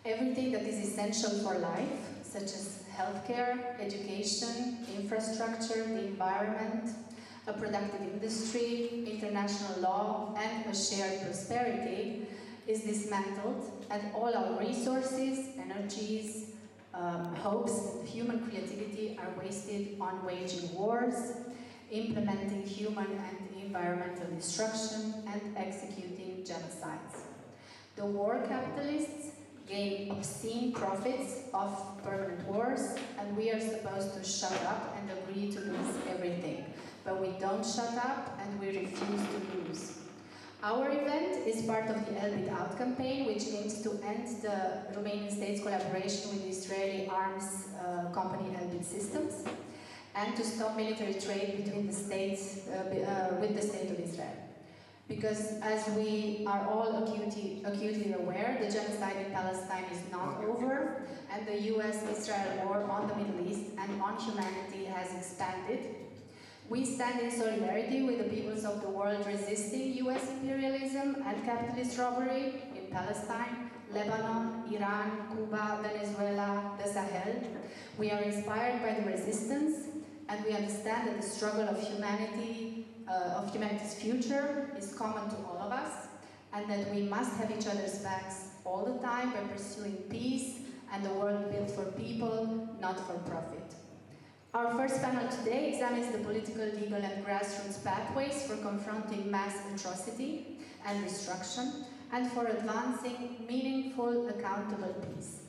Everything that is essential for life, such as healthcare, education, infrastructure, the environment, a productive industry, international law, and a shared prosperity, is dismantled, and all our resources, energies, hopes, and human creativity are wasted on waging wars, implementing human and environmental destruction, and executing genocides. The war capitalists gain obscene profits of permanent wars, and we are supposed to shut up and agree to lose everything. But we don't shut up, and we refuse to lose. Our event is part of the Elbit Out campaign, which aims to end the Romanian state's collaboration with the Israeli arms company Elbit Systems, and to stop military trade between the states with the state of Israel. Because as we are all acutely aware, the genocide in Palestine is not over, and the US-Israel war on the Middle East and on humanity has expanded. We stand in solidarity with the peoples of the world resisting US imperialism and capitalist robbery in Palestine, Lebanon, Iran, Cuba, Venezuela, the Sahel. We are inspired by the resistance, and we understand that the struggle of humanity's future is common to all of us, and that we must have each other's backs all the time by pursuing peace and a world built for people, not for profit. Our first panel today examines the political, legal, and grassroots pathways for confronting mass atrocity and destruction, and for advancing meaningful, accountable peace.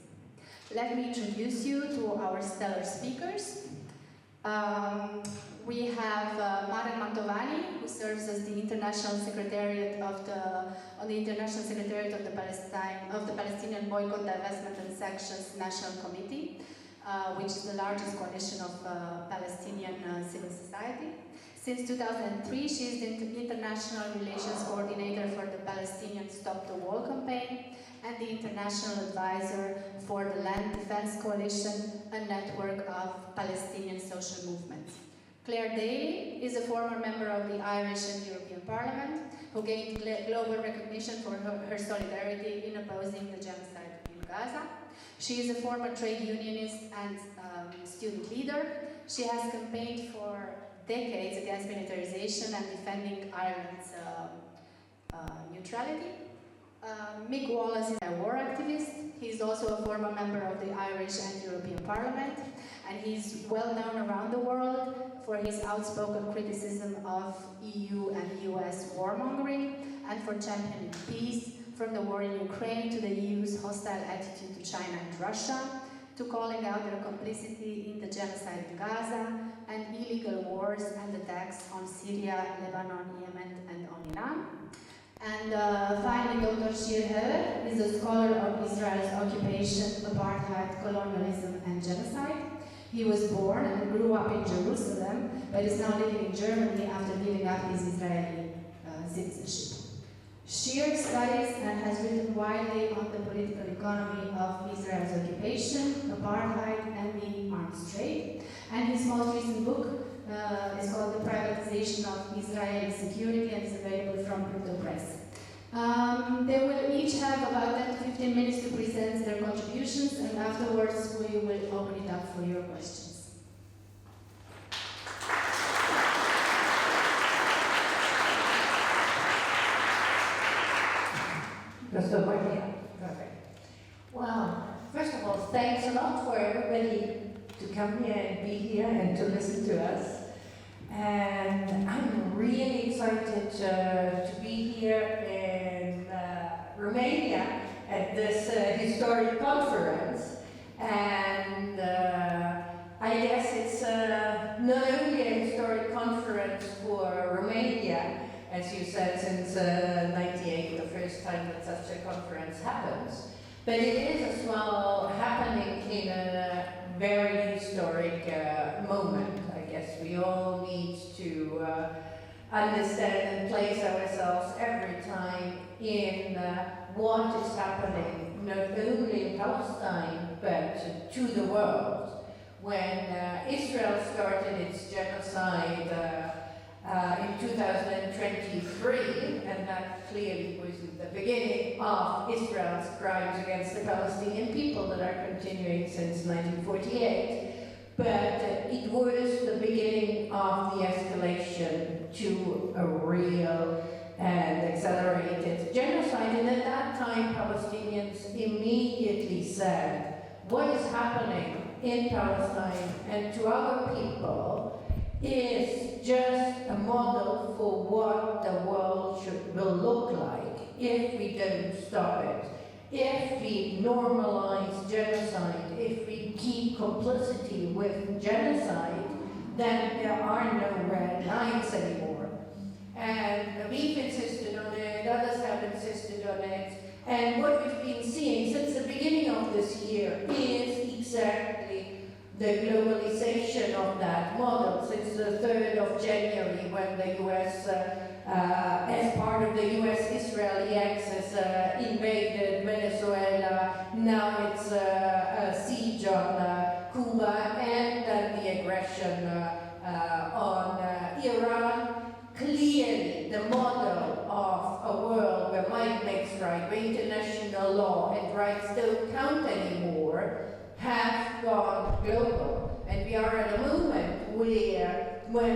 Let me introduce you to our stellar speakers. We have Maren Mantovani, who serves as the International Secretariat of the Palestinian Boycott, Divestment, and Sanctions National Committee, which is the largest coalition of Palestinian civil society. Since 2003, she is the International Relations Coordinator for the Palestinian Stop the Wall campaign and the International Advisor for the Land Defense Coalition, a network of Palestinian social movements. Clare Daly is a former member of the Irish and European Parliament, who gained global recognition for her solidarity in opposing the genocide in Gaza. She is a former trade unionist and student leader. She has campaigned for decades against militarization and defending Ireland's neutrality. Mick Wallace is a war activist. He's also a former member of the Irish and European Parliament, and he's well known around the world for his outspoken criticism of EU and US warmongering and for championing peace, from the war in Ukraine to the EU's hostile attitude to China and Russia, to calling out their complicity in the genocide in Gaza and illegal wars and attacks on Syria, Lebanon, Yemen, and on Iran. And finally, Dr. Shir Heller is a scholar of Israel's occupation, apartheid, colonialism, and genocide. He was born and grew up in Jerusalem, but is now living in Germany after giving up his Israeli citizenship. Shir studies and has written widely on the political economy of Israel's occupation, apartheid, and the arms trade. And his most recent book is called The Privatization of Israeli Security and is available from Crypto Press. They will each have about 10 to 15 minutes to present their contributions, and afterwards we will open it up for your questions. Perfect. Well, first of all, thanks a lot for everybody to come here and be here and to listen to us. And I'm really excited to be here in Romania at this historic conference. And I guess it's not only a historic conference for Romania, as you said, since '98, the first time that such a conference happens. But it is as well happening in a very historic moment. I guess we all need to understand and place ourselves every time in what is happening, not only in Palestine, but to the world. When Israel started its genocide in 2023, and that clearly was the beginning of Israel's crimes against the Palestinian people that are continuing since 1948. But it was the beginning of the escalation to a real and accelerated genocide. And at that time, Palestinians immediately said, what is happening in Palestine and to our people is just a model for what the world will look like if we don't stop it. If we normalize genocide, if we keep complicity with genocide, then there are no red lines anymore. And we've insisted on it, others have insisted on it, and what we've been seeing since the beginning of this year is exactly the globalization of that model. Since the 3rd of January, when the US, as part of the US-Israeli axis, invaded Venezuela, now it's a siege on Cuba, and then the aggression on Iran. Clearly, the model of a world where might makes right, where international law and rights don't count anymore, have gone global. And we are at a moment where, when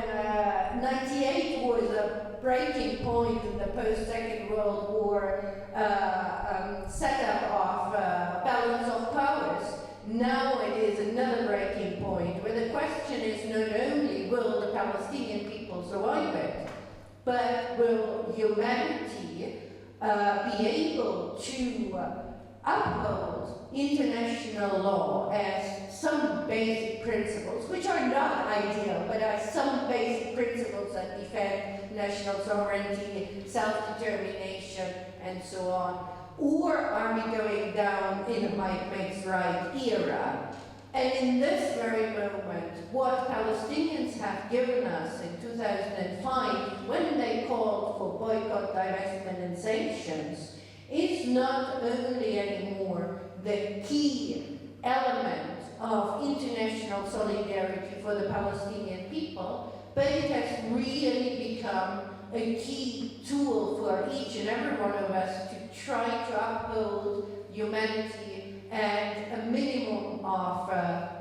98 was a breaking point in the post-Second World War setup of balance of powers, now it is another breaking point where the question is not only will the Palestinian people survive it, but will humanity be able to uphold international law as some basic principles, which are not ideal, but are some basic principles that defend national sovereignty, self-determination, and so on? Or are we going down in a might makes right era? And in this very moment, what Palestinians have given us in 2005, when they called for boycott, divestment, and sanctions, is not only anymore the key element of international solidarity for the Palestinian people, but it has really become a key tool for each and every one of us to try to uphold humanity and a minimum of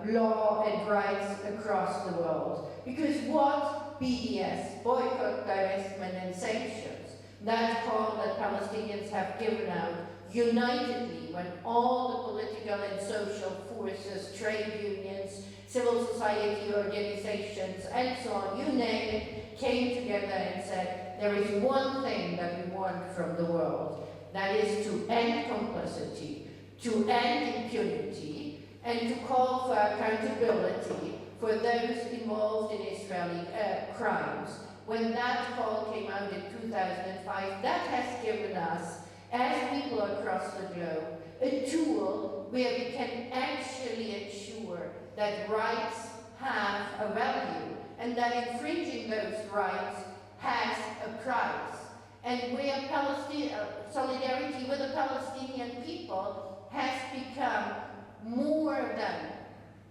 law and rights across the world. Because what BDS, boycott, divestment, and sanctions, that call that Palestinians have given out unitedly when all the political and social forces, trade unions, civil society organizations, and so on, you name it, came together and said, there is one thing that we want from the world, that is to end complicity, to end impunity, and to call for accountability for those involved in Israeli crimes. When that call came out in 2005, that has given us, as people across the globe, a tool where we can actually ensure that rights have a value and that infringing those rights has a price. And where solidarity with the Palestinian people has become more than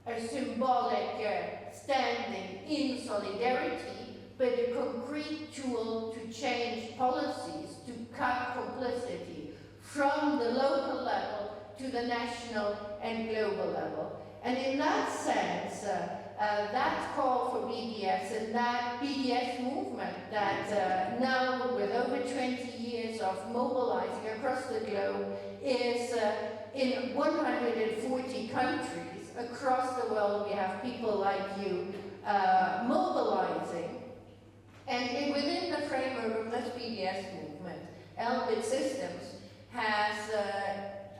a symbolic standing in solidarity, but a concrete tool to change policies, to cut complicity from the local level to the national and global level. And in that sense, that call for BDS and that BDS movement that now, with over 20 years of mobilizing across the globe, is in 140 countries across the world. We have people like you mobilizing. And within the framework of this BDS movement, Elbit Systems has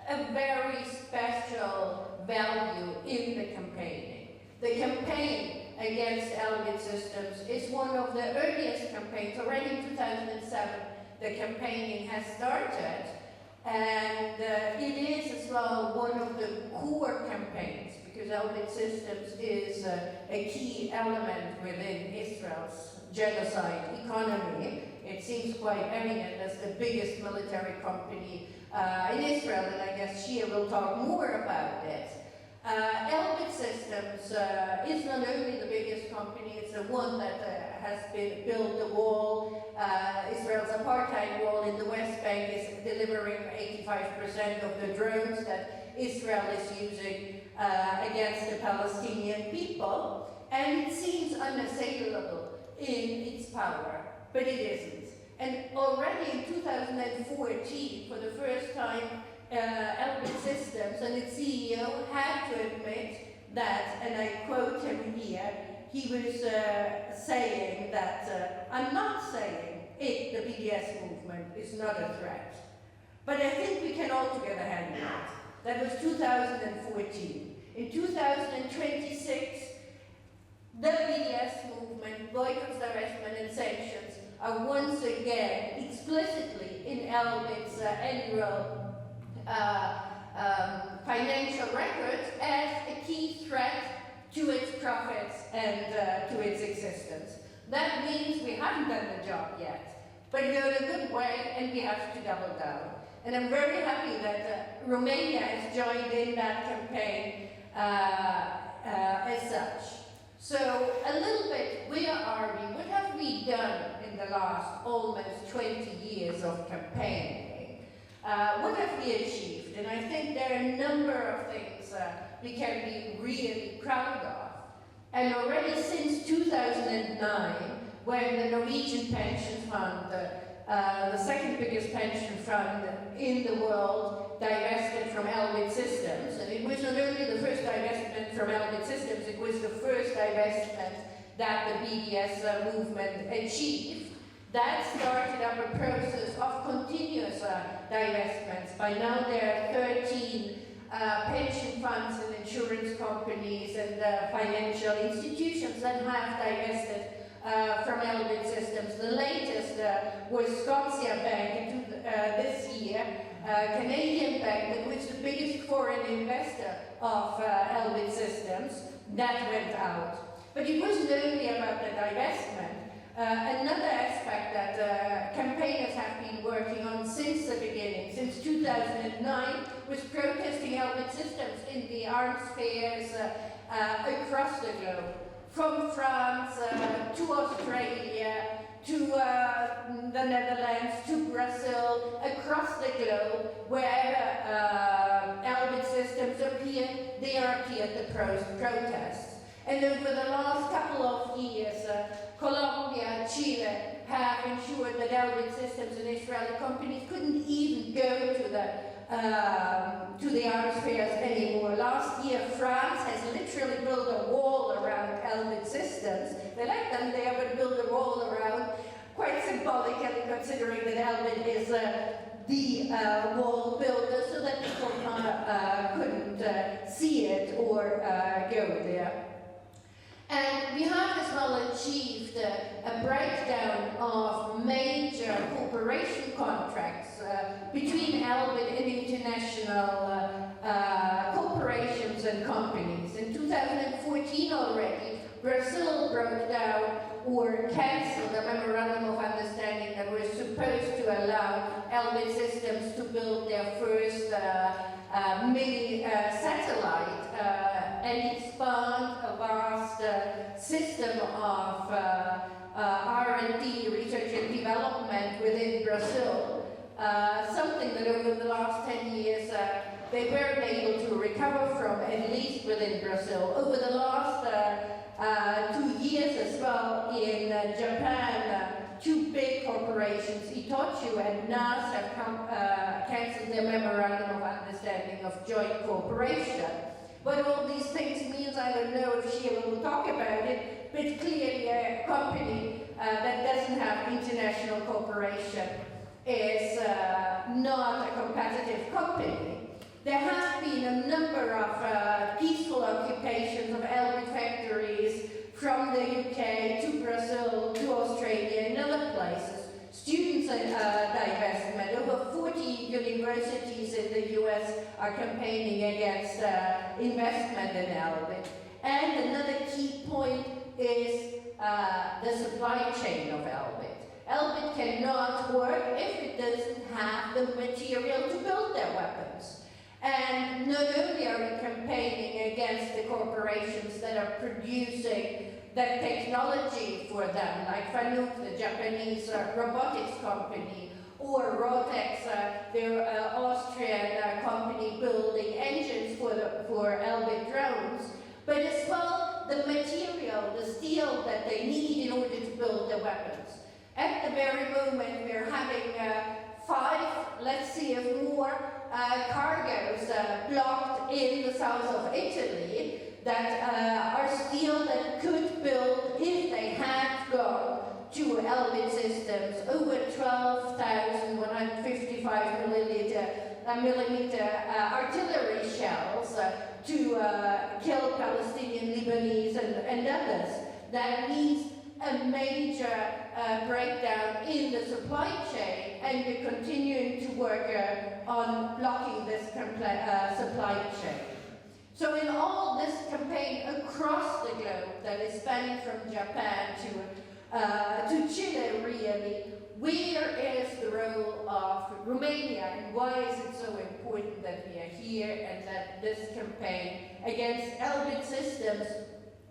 a very special value in the campaigning. The campaign against Elbit Systems is one of the earliest campaigns. Already in 2007, the campaigning has started, and it is as well one of the core campaigns, because Elbit Systems is a key element within Israel's genocide economy. It seems quite eminent as the biggest military company in Israel, and I guess Shia will talk more about it. Elbit Systems is not only the biggest company, it's the one that has built the wall, Israel's apartheid wall in the West Bank is delivering 85% of the drones that Israel is using against the Palestinian people, and it seems unassailable in its power, but it isn't. And already in 2014, for the first time, Elbit Systems and its CEO had to admit that, and I quote him here, he was saying that, I'm not saying the BDS movement is not a threat, but I think we can all together handle it. That was 2014. In 2026, the BDS movement, boycotts, divestment, and sanctions are once again explicitly in Elbit's annual financial records as a key threat to its profits and to its existence. That means we haven't done the job yet, but we're in a good way and we have to double down. And I'm very happy that Romania has joined in that campaign as such. So a little bit, where are we? What have we done in the last almost 20 years of campaigning? What have we achieved? And I think there are a number of things we can be really proud of. And already since 2009, when the Norwegian pension fund, the second biggest pension fund in the world, divested from Elbit Systems, and it was not only the first divestment from Elbit Systems, it was the first divestment that the BDS movement achieved. That started up a process of continuous divestments. By now there are 13 pension funds and insurance companies and financial institutions that have divested from Elbit Systems. The latest was Scotia Bank this year, Canadian bank that was the biggest foreign investor of Elbit Systems, that went out. But it wasn't only about the divestment. Another aspect that campaigners have been working on since the beginning, since 2009, was protesting Elbit Systems in the arms fairs across the globe. From France to Australia, to the Netherlands, to Brazil, across the globe, where Elbit Systems appeared, there appeared the protests. And over the last couple of years, Colombia, Chile have ensured that Elbit Systems and Israeli companies couldn't even go to the arms fairs anymore. Last year, France has literally built a wall around Elbit Systems. They let them there, but built a wall around, quite symbolically, considering that Elbit is the wall builder, so that people couldn't see it or go there. And we have as well achieved a breakdown of major cooperation contracts between Elbit and international corporations and companies. In 2014 already, Brazil broke down or cancelled a memorandum of understanding that was supposed to allow Elbit Systems to build their first mini satellite and expand a vast system of R&D, research and development within Brazil, something that over the last 10 years they weren't able to recover from, at least within Brazil. Over the last 2 years as well in Japan, two big corporations, Itochu and NAS, have cancelled their memorandum of understanding of joint cooperation. What all these things means, I don't know if Sheila will talk about it, but clearly a company that doesn't have international cooperation is not a competitive company. There have been a number of peaceful occupations of Elbit factories from the UK to Brazil to Australia and other places. Students divestment. Over 40 universities in the US are campaigning against investment in Elbit. And another key point is the supply chain of Elbit. Elbit cannot work if it doesn't have the material to build their weapons. And not only are we campaigning against the corporations that are producing that technology for them, like Fanuc, the Japanese robotics company, or Rotex, their Austrian company building engines for Elbit drones, but as well the material, the steel that they need in order to build the weapons. At the very moment we're having 5, let's see if more, cargoes blocked in the south of Italy that are steel that could build, if they had gone to Elbit systems, over 12,155 millimeter artillery shells to kill Palestinian, Lebanese and others. That means a major breakdown in the supply chain, and we're continuing to work on blocking this supply chain. So in all this campaign across the globe that is spanning from Japan to Chile, really, where is the role of Romania, and why is it so important that we are here and that this campaign against Elbit systems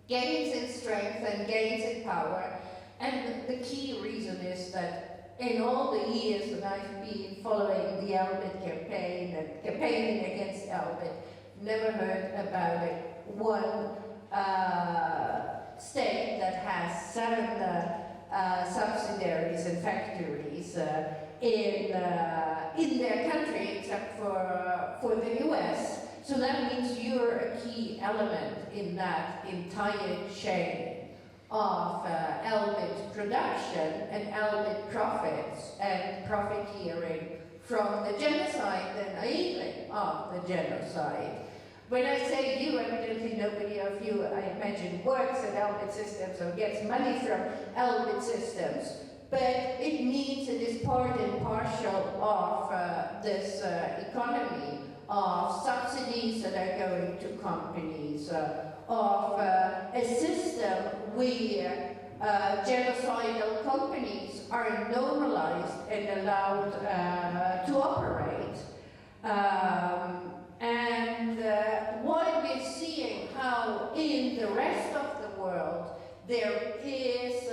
gains in strength and gains in power? And the key reason is that in all the years that I've been following the Elbit campaign and campaigning against Elbit, never heard about it. One state that has 7 subsidiaries and factories in their country, except for the US. So that means you're a key element in that entire chain of Elbit production and Elbit profits and profiteering from the genocide and enabling of the genocide. When I say you, evidently nobody of you, I imagine, works at Elbit Systems or gets money from Elbit Systems, but it means it is part and parcel of this economy, of subsidies that are going to companies, of a system where genocidal companies are normalized and allowed to operate. While we're seeing how in the rest of the world there is,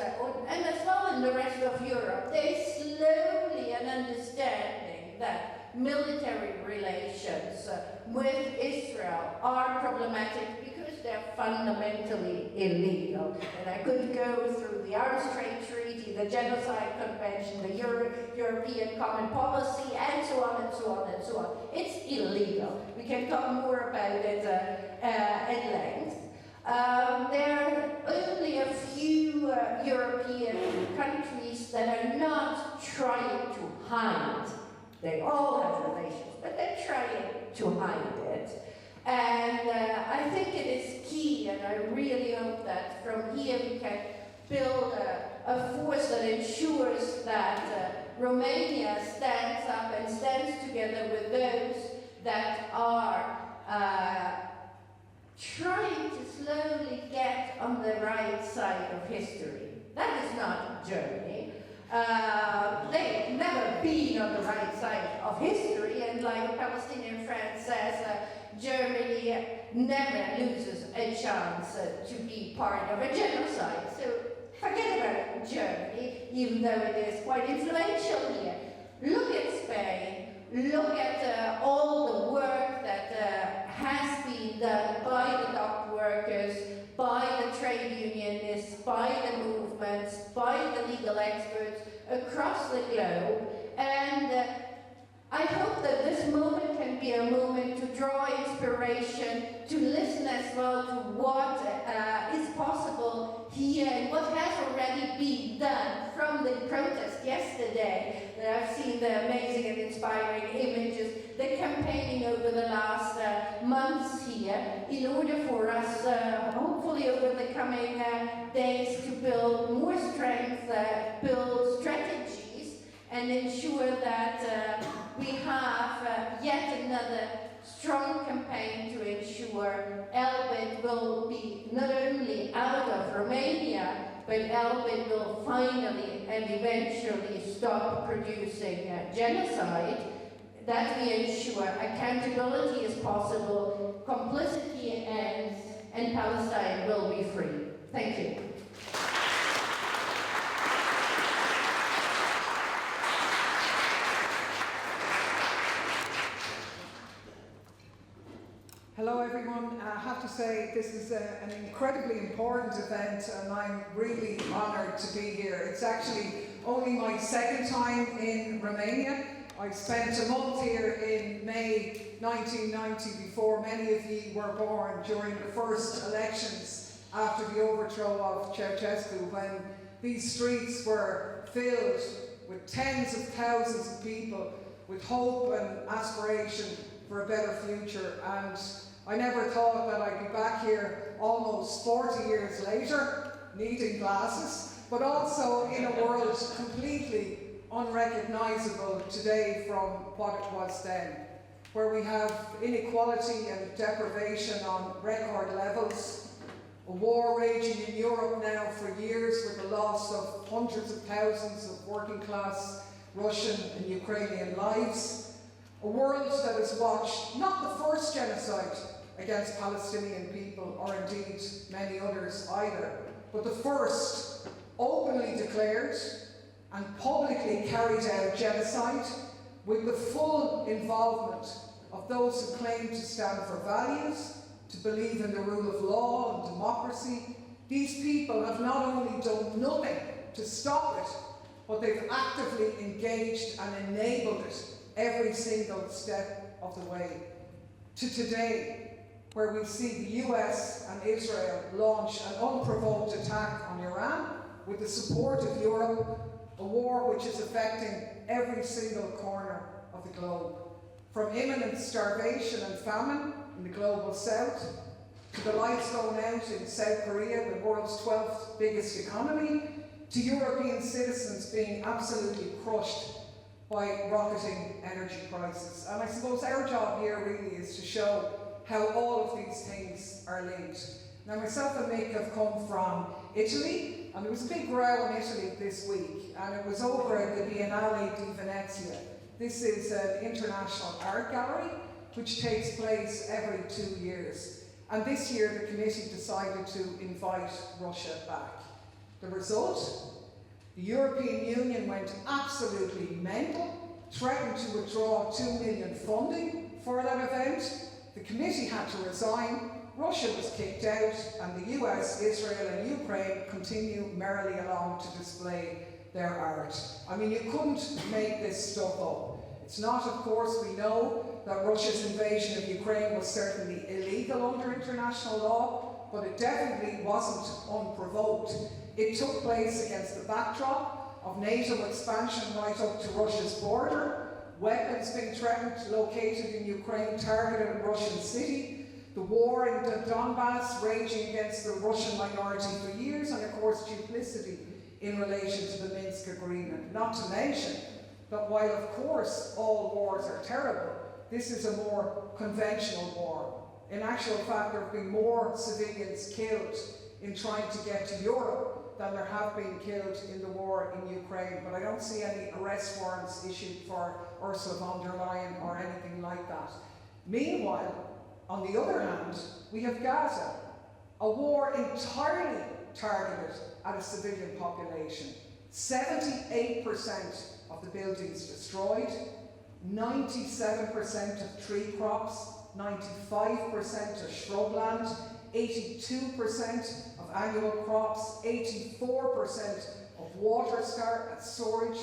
and as well in the rest of Europe, there is slowly an understanding that military relations with Israel are problematic because they're fundamentally illegal. And I could go through the Arms Trade Treaty, the Genocide Convention, the European Common Policy, and so on and so on and so on. It's illegal. We can talk more about it at length. There are only a few European countries that are not trying to hide. They all have relations, but they're trying to hide it. And I think it is key, and I really hope that from here we can build a force that ensures that Romania stands up and stands together with those that are trying to slowly get on the right side of history. That is not Germany. They've never been on the right side of history, and like a Palestinian friend says, Germany never loses a chance to be part of a genocide. So forget about Germany, even though it is quite influential here. Look at Spain, look at all the work that has been done by the dock workers, by the trade unionists, by the movements, by the legal experts across the globe. And I hope that this moment can be a moment to draw inspiration, to listen as well to what is possible here and what has already been done from the protest yesterday. That I've seen the amazing and inspiring images, the campaigning over the last months here, in order for us, hopefully over the coming days, to build more strength, build strategies, and ensure that we have yet another strong campaign to ensure Elbit will be not only out of Romania, but Elbit will finally and eventually stop producing genocide, that we ensure accountability is possible, complicity ends, and Palestine will be free. Thank you. Hello everyone, I have to say this is an incredibly important event and I'm really honoured to be here. It's actually only my second time in Romania. I spent a month here in May 1990 before many of you were born, during the first elections after the overthrow of Ceausescu, when these streets were filled with tens of thousands of people with hope and aspiration for a better future. And I never thought that I'd be back here almost 40 years later, needing glasses, but also in a world completely unrecognisable today from what it was then, where we have inequality and deprivation on record levels, a war raging in Europe now for years with the loss of hundreds of thousands of working class Russian and Ukrainian lives, a world that has watched not the first genocide against Palestinian people, or indeed many others either, but the first openly declared and publicly carried out genocide with the full involvement of those who claim to stand for values, to believe in the rule of law and democracy. These people have not only done nothing to stop it, but they've actively engaged and enabled it every single step of the way. To today, where we see the US and Israel launch an unprovoked attack on Iran with the support of Europe, a war which is affecting every single corner of the globe. From imminent starvation and famine in the global south, to the lights going out in South Korea, the world's 12th biggest economy, to European citizens being absolutely crushed by rocketing energy prices. And I suppose our job here really is to show how all of these things are linked. Now myself and Mick have come from Italy, and there was a big row in Italy this week, and it was over at the Biennale di Venezia. This is an international art gallery which takes place every 2 years. And this year the committee decided to invite Russia back. The result? The European Union went absolutely mental, threatened to withdraw $2 million funding for that event. The committee had to resign, Russia was kicked out, and the US, Israel and Ukraine continue merrily along to display their art. I mean, you couldn't make this stuff up. It's not, of course, we know that Russia's invasion of Ukraine was certainly illegal under international law, but it definitely wasn't unprovoked. It took place against the backdrop of NATO expansion right up to Russia's border, weapons being threatened, located in Ukraine, targeted a Russian city, the war in the Donbass raging against the Russian minority for years, and of course duplicity in relation to the Minsk agreement. Not to mention that while of course all wars are terrible, this is a more conventional war. In actual fact, there have been more civilians killed in trying to get to Europe than there have been killed in the war in Ukraine, but I don't see any arrest warrants issued for Ursula von der Leyen or anything like that. Meanwhile, on the other hand, we have Gaza, a war entirely targeted at a civilian population. 78% of the buildings destroyed, 97% of tree crops, 95% of shrubland, 82% of annual crops, 84% of water storage,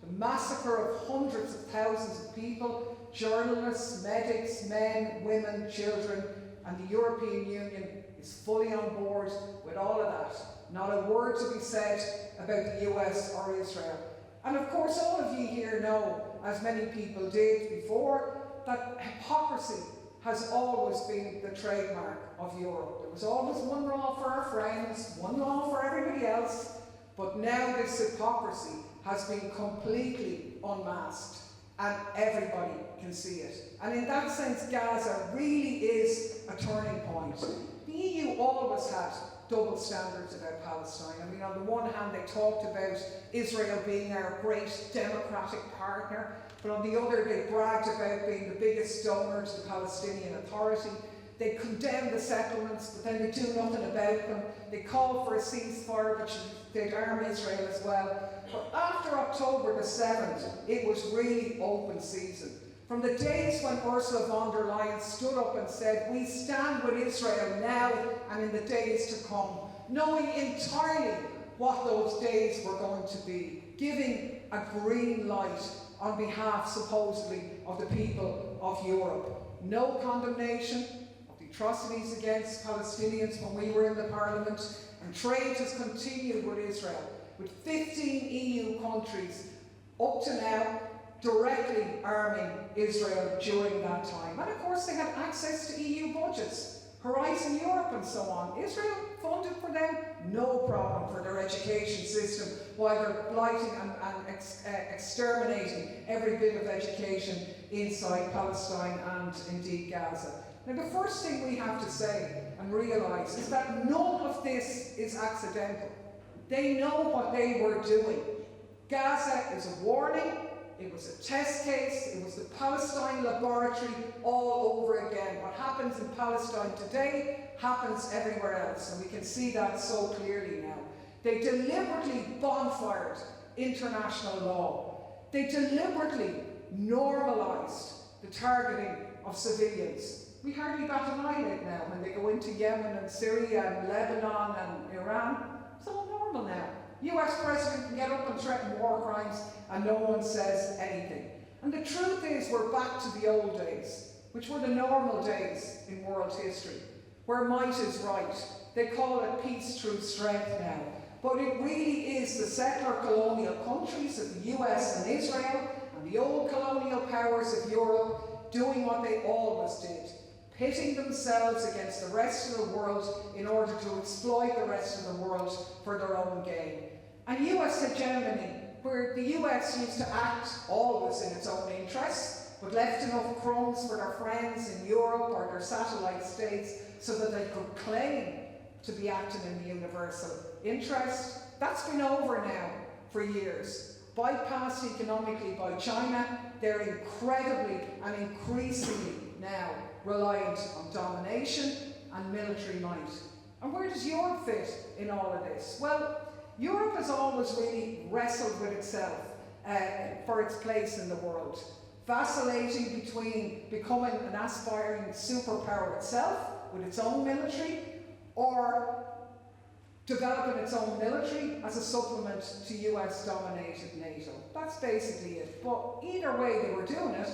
the massacre of hundreds of thousands of people, journalists, medics, men, women, children, and the European Union is fully on board with all of that. Not a word to be said about the US or Israel. And of course all of you here know, as many people did before, that hypocrisy has always been the trademark of Europe. There was always one law for our friends, one law for everybody else, but now this hypocrisy has been completely unmasked and everybody can see it. And in that sense, Gaza really is a turning point. The EU always had double standards about Palestine. I mean, on the one hand, they talked about Israel being our great democratic partner, but on the other, they bragged about being the biggest donor to the Palestinian Authority. They condemn the settlements, but then they do nothing about them. They call for a ceasefire, but they'd arm Israel as well. But after October the 7th, it was really open season. From the days when Ursula von der Leyen stood up and said, "We stand with Israel now and in the days to come," knowing entirely what those days were going to be, giving a green light on behalf, supposedly, of the people of Europe. No condemnation of the atrocities against Palestinians when we were in the Parliament, and trade has continued with Israel, with 15 EU countries up to now directly arming Israel during that time. And of course they had access to EU budgets, Horizon Europe and so on. Israel funded for them, no problem for their education system, while they're blighting and exterminating every bit of education inside Palestine and indeed Gaza. Now the first thing we have to say and realise is that none of this is accidental. They know what they were doing. Gaza is a warning. It was a test case, it was the Palestine laboratory all over again. What happens in Palestine today happens everywhere else, and we can see that so clearly now. They deliberately bonfired international law. They deliberately normalised the targeting of civilians. We hardly bat an eyelid now when they go into Yemen and Syria and Lebanon and Iran. It's all normal now. US president can get up and threaten war crimes and no one says anything. And the truth is we're back to the old days, which were the normal days in world history, where might is right. They call it peace through strength now. But it really is the settler colonial countries of the US and Israel and the old colonial powers of Europe doing what they always did, pitting themselves against the rest of the world in order to exploit the rest of the world for their own gain. And US hegemony, where the US used to act always in its own interests, but left enough crumbs for their friends in Europe or their satellite states so that they could claim to be acting in the universal interest, that's been over now for years. Bypassed economically by China, they're incredibly and increasingly now reliant on domination and military might. And where does Europe fit in all of this? Well, Europe has always really wrestled with itself for its place in the world, vacillating between becoming an aspiring superpower itself with its own military, or developing its own military as a supplement to US-dominated NATO. That's basically it. But either way they were doing it,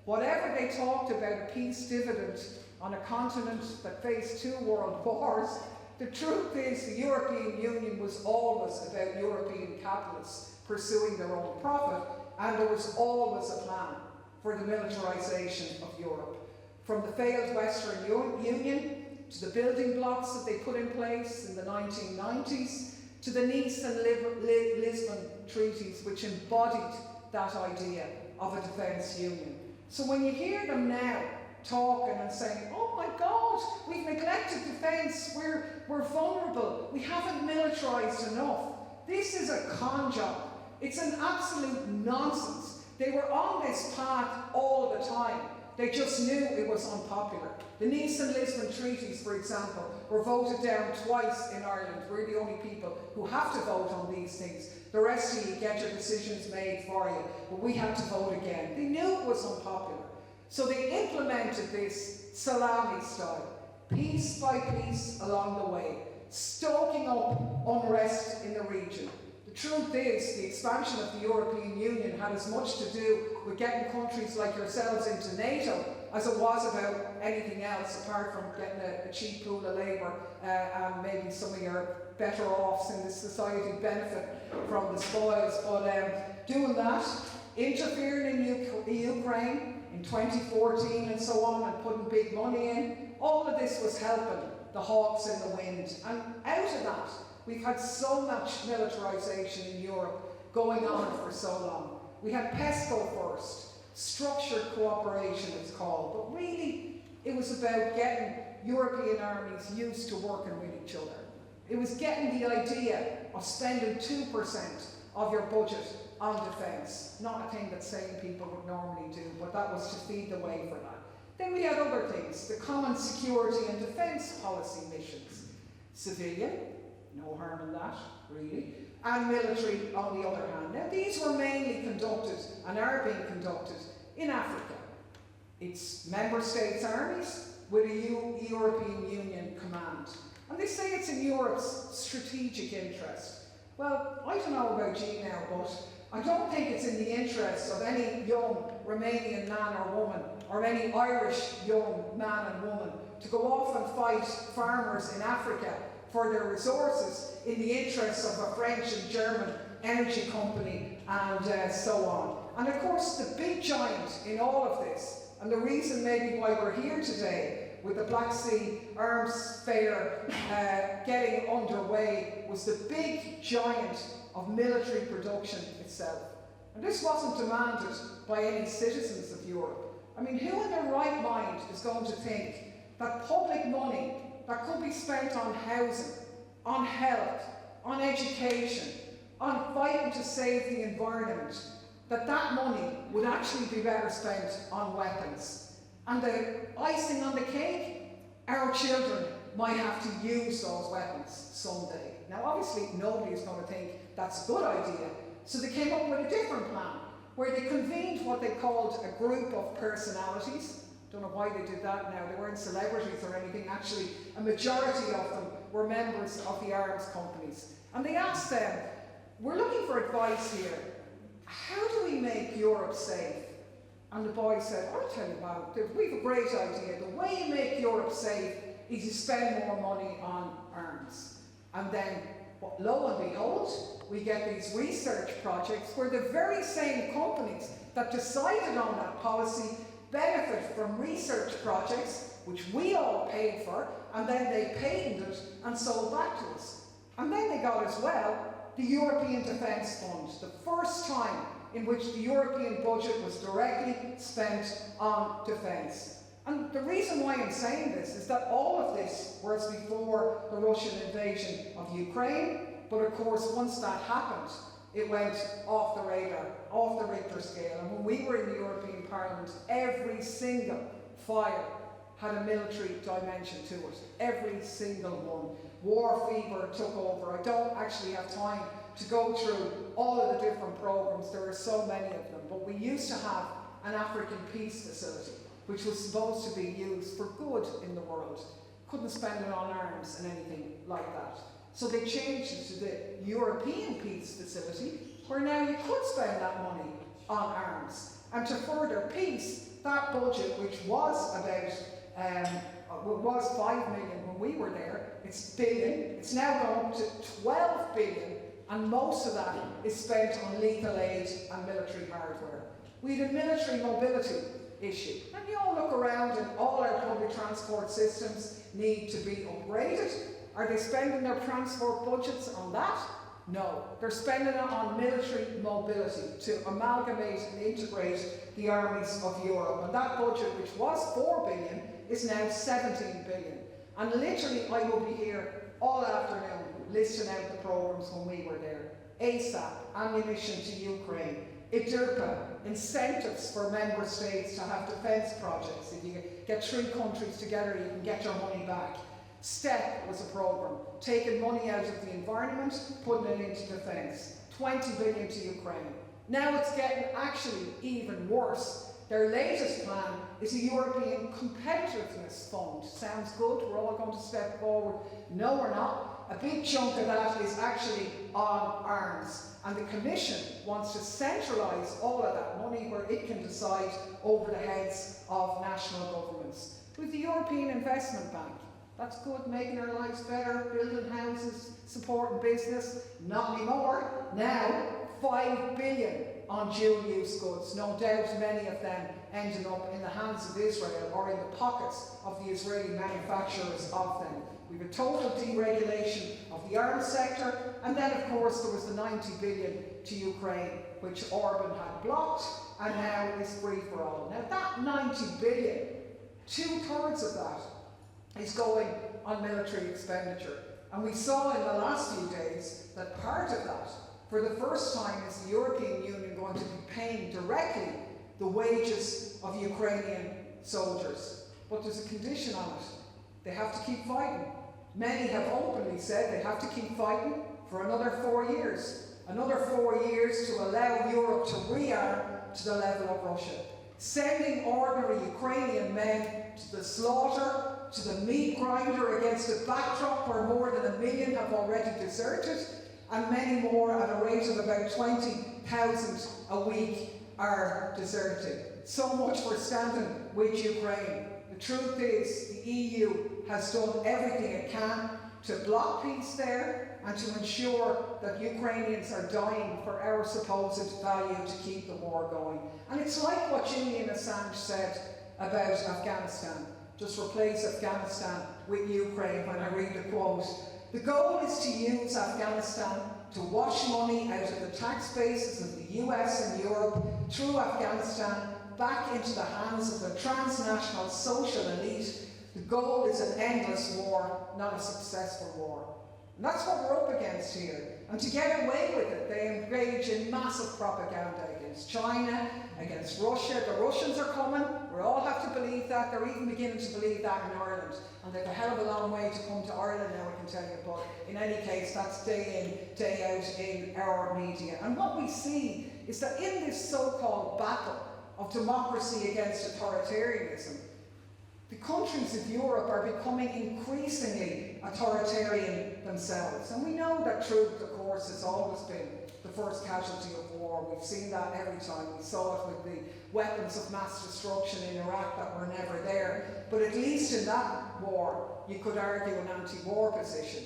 whatever they talked about a peace dividend on a continent that faced 2 world wars, the truth is the European Union was always about European capitalists pursuing their own profit, and there was always a plan for the militarisation of Europe. From the failed Western Union, to the building blocks that they put in place in the 1990s, to the Nice and Lisbon treaties, which embodied that idea of a defence union. So when you hear them now talking and saying, "Oh my God, we've neglected defence, we're vulnerable, we haven't militarised enough," this is a con job. It's an absolute nonsense. They were on this path all the time. They just knew it was unpopular. The Nice and Lisbon treaties, for example, were voted down twice in Ireland. We're the only people who have to vote on these things. The rest of you get your decisions made for you, but we had to vote again. They knew it was unpopular. So they implemented this salami style, piece by piece along the way, stoking up unrest in the region. The truth is, the expansion of the European Union had as much to do with getting countries like yourselves into NATO as it was about anything else, apart from getting a cheap pool of labour and maybe some of your better offs in this society benefit from the spoils. But doing that, interfering in Ukraine in 2014 and so on, and putting big money in, all of this was helping the hawks in the wind. And out of that, we've had so much militarisation in Europe going on for so long. We had PESCO first, structured cooperation it's called, but really it was about getting European armies used to working with each other. It was getting the idea of spending 2% of your budget on defence, not a thing that sane people would normally do, but that was to feed the way for that. Then we had other things, the common security and defence policy missions. Civilian, no harm in that, really, and military on the other hand. Now these were mainly conducted, and are being conducted, in Africa. It's member states' armies with a European Union command. And they say it's in Europe's strategic interest. Well, I don't know about you now, but I don't think it's in the interest of any young Romanian man or woman, or any Irish young man and woman, to go off and fight farmers in Africa for their resources in the interests of a French and German energy company and so on. And of course, the big giant in all of this, and the reason maybe why we're here today with the Black Sea Arms Fair getting underway, was the big giant of military production itself. And this wasn't demanded by any citizens of Europe. I mean, who in their right mind is going to think that public money that could be spent on housing, on health, on education, on fighting to save the environment, that money would actually be better spent on weapons? And the icing on the cake, our children might have to use those weapons someday. Now obviously nobody is going to think that's a good idea, so they came up with a different plan, where they convened what they called a group of personalities. Don't know why they did that now, they weren't celebrities or anything, actually a majority of them were members of the arms companies. And they asked them, we're looking for advice here, how do we make Europe safe? And the boy said, I'll tell you about it, we've a great idea. The way you make Europe safe is you spend more money on arms. And then, lo and behold, we get these research projects where the very same companies that decided on that policy benefit from research projects, which we all paid for, and then they patented it and sold back to us. And then they got as well the European Defence Fund, the first time in which the European budget was directly spent on defence. And the reason why I'm saying this is that all of this was before the Russian invasion of Ukraine, but of course once that happened, it went off the radar, off the Richter scale. And when we were in the European Parliament, every single file had a military dimension to it, every single one. War fever took over. I don't actually have time to go through all of the different programs, there are so many of them, but we used to have an African peace facility, which was supposed to be used for good in the world. Couldn't spend it on arms and anything like that. So they changed it to the European peace facility, where now you could spend that money on arms. And to further peace, that budget, which was about was 5 million when we were there, it's billion, it's now gone up to 12 billion, and most of that is spent on lethal aid and military hardware. We had a military mobility issue. And you all look around and all our public transport systems need to be upgraded. Are they spending their transport budgets on that? No. They're spending it on military mobility to amalgamate and integrate the armies of Europe. And that budget, which was 4 billion, is now 17 billion. And literally, I will be here all afternoon listing out the programs when we were there. ASAP, ammunition to Ukraine. IDIRPA, incentives for member states to have defence projects. If you get 3 countries together, you can get your money back. STEP was a programme, taking money out of the environment, putting it into defence. 20 billion to Ukraine. Now it's getting actually even worse. Their latest plan is a European Competitiveness Fund. Sounds good, we're all going to step forward. No, we're not. A big chunk of that is actually on arms. And the Commission wants to centralise all of that money where it can decide over the heads of national governments. With the European Investment Bank, that's good, making our lives better, building houses, supporting business. Not anymore. Now, 5 billion on dual-use goods. No doubt many of them ending up in the hands of Israel or in the pockets of the Israeli manufacturers of them. We have a total deregulation of the arms sector, and then of course there was the 90 billion to Ukraine, which Orban had blocked, and now is free for all. Now that 90 billion, 2/3 of that is going on military expenditure. And we saw in the last few days that part of that, for the first time, is the European Union going to be paying directly the wages of Ukrainian soldiers. But there's a condition on it. They have to keep fighting. Many have openly said they have to keep fighting for another 4 years. Another 4 years to allow Europe to rearm to the level of Russia. Sending ordinary Ukrainian men to the slaughter, to the meat grinder against a backdrop where more than 1 million have already deserted, and many more at a rate of about 20,000 a week are deserting. So much for standing with Ukraine. The truth is, the EU has done everything it can to block peace there and to ensure that Ukrainians are dying for our supposed value to keep the war going. And it's like what Julian Assange said about Afghanistan. Just replace Afghanistan with Ukraine when I read the quote. The goal is to use Afghanistan to wash money out of the tax bases of the US and Europe through Afghanistan back into the hands of the transnational social elite. The goal is an endless war, not a successful war. And that's what we're up against here. And to get away with it, they engage in massive propaganda against China, against Russia. The Russians are coming. We all have to believe that. They're even beginning to believe that in Ireland. And they've a hell of a long way to come to Ireland now, I can tell you. But in any case, that's day in, day out in our media. And what we see is that in this so-called battle of democracy against authoritarianism, the countries of Europe are becoming increasingly authoritarian themselves. And we know that truth, of course, has always been the first casualty of war. We've seen that every time. We saw it with the weapons of mass destruction in Iraq that were never there. But at least in that war, you could argue an anti-war position.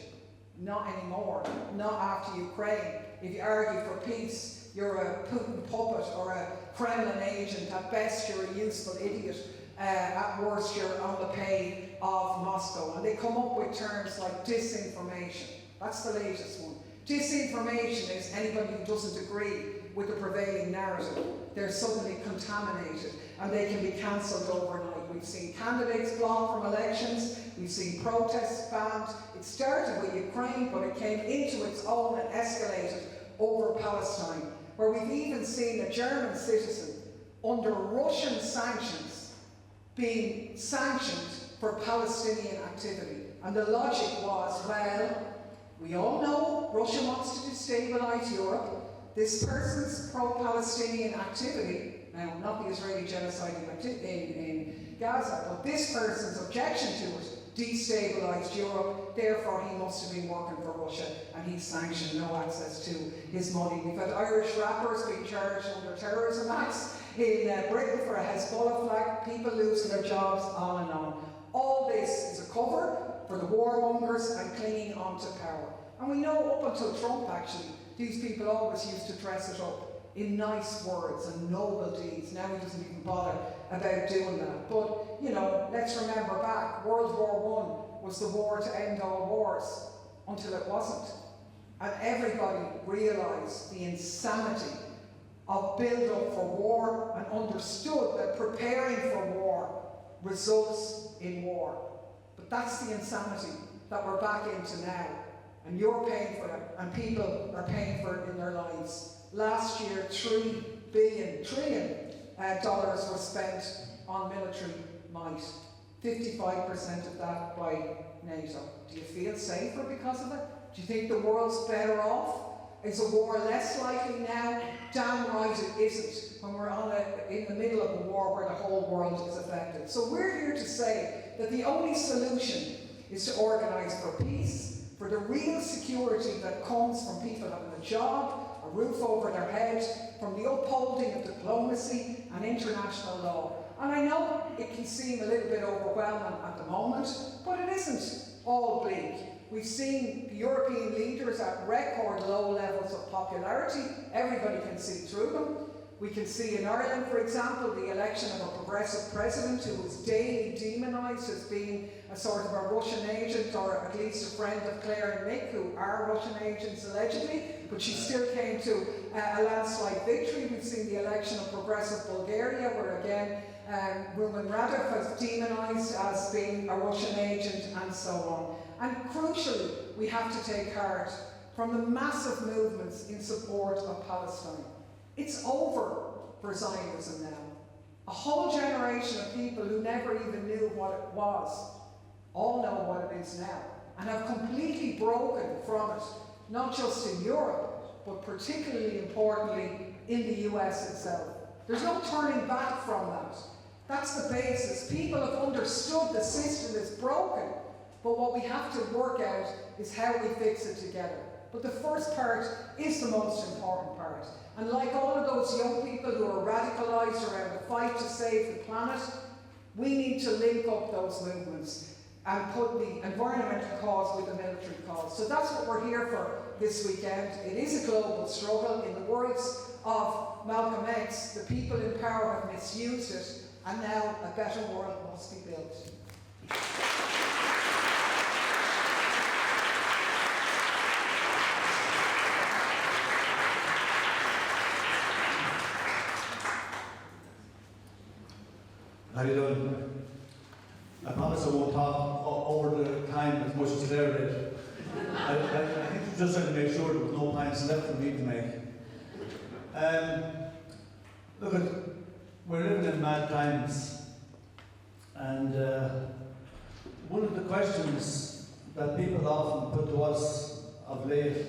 Not anymore. Not after Ukraine. If you argue for peace, you're a Putin puppet or a Kremlin agent. At best, you're a useful idiot. At worst, you're on the pay of Moscow. And they come up with terms like disinformation. That's the latest one. Disinformation is anybody who doesn't agree with the prevailing narrative. They're suddenly contaminated and they can be cancelled overnight. We've seen candidates blocked from elections. We've seen protests banned. It started with Ukraine, but it came into its own and escalated over Palestine, where we've even seen a German citizen under Russian sanctions being sanctioned for Palestinian activity. And the logic was, well, we all know Russia wants to destabilise Europe. This person's pro-Palestinian activity, now not the Israeli genocide in Gaza, but this person's objection to it destabilised Europe, therefore he must have been working for Russia and he's sanctioned, no access to his money. We've had Irish rappers being charged under terrorism acts in Britain for a Hezbollah flag, people losing their jobs, on and on. All this is a cover for the warmongers and clinging on to power. And we know up until Trump, actually, these people always used to dress it up in nice words and noble deeds. Now he doesn't even bother about doing that. But, you know, let's remember back, World War I was the war to end all wars, until it wasn't. And everybody realised the insanity of build-up for war and understood that preparing for war results in war. But that's the insanity that we're back into now. And you're paying for it, and people are paying for it in their lives. Last year, $3 trillion was spent on military might. 55% of that by NATO. Do you feel safer because of it? Do you think the world's better off? Is a war less likely now? Damn right it isn't, when we're in the middle of a war where the whole world is affected. So we're here to say that the only solution is to organise for peace, for the real security that comes from people having a job, a roof over their head, from the upholding of diplomacy and international law. And I know it can seem a little bit overwhelming at the moment, but it isn't all bleak. We've seen the European leaders at record low levels of popularity. Everybody can see through them. We can see in Ireland, for example, the election of a progressive president who was daily demonised as being a sort of a Russian agent, or at least a friend of Clare and Mick, who are Russian agents allegedly, but she still came to a landslide victory. We've seen the election of progressive Bulgaria, where again Rumen Radev was demonised as being a Russian agent, and so on. And crucially, we have to take heart from the massive movements in support of Palestine. It's over for Zionism now. A whole generation of people who never even knew what it was, all know what it is now, and have completely broken from it, not just in Europe, but particularly importantly in the US itself. There's no turning back from that. That's the basis. People have understood the system is broken, but what we have to work out is how we fix it together. But the first part is the most important part. And like all of those young people who are radicalised around the fight to save the planet, we need to link up those movements and put the environmental cause with the military cause. So that's what we're here for this weekend. It is a global struggle. In the words of Malcolm X, the people in power have misused it, and now a better world must be built. How you doing? I promise I won't talk over the time as much as Clare did. I think just trying to make sure there was no points left for me to make. Look, we're living in mad times, and one of the questions that people often put to us of late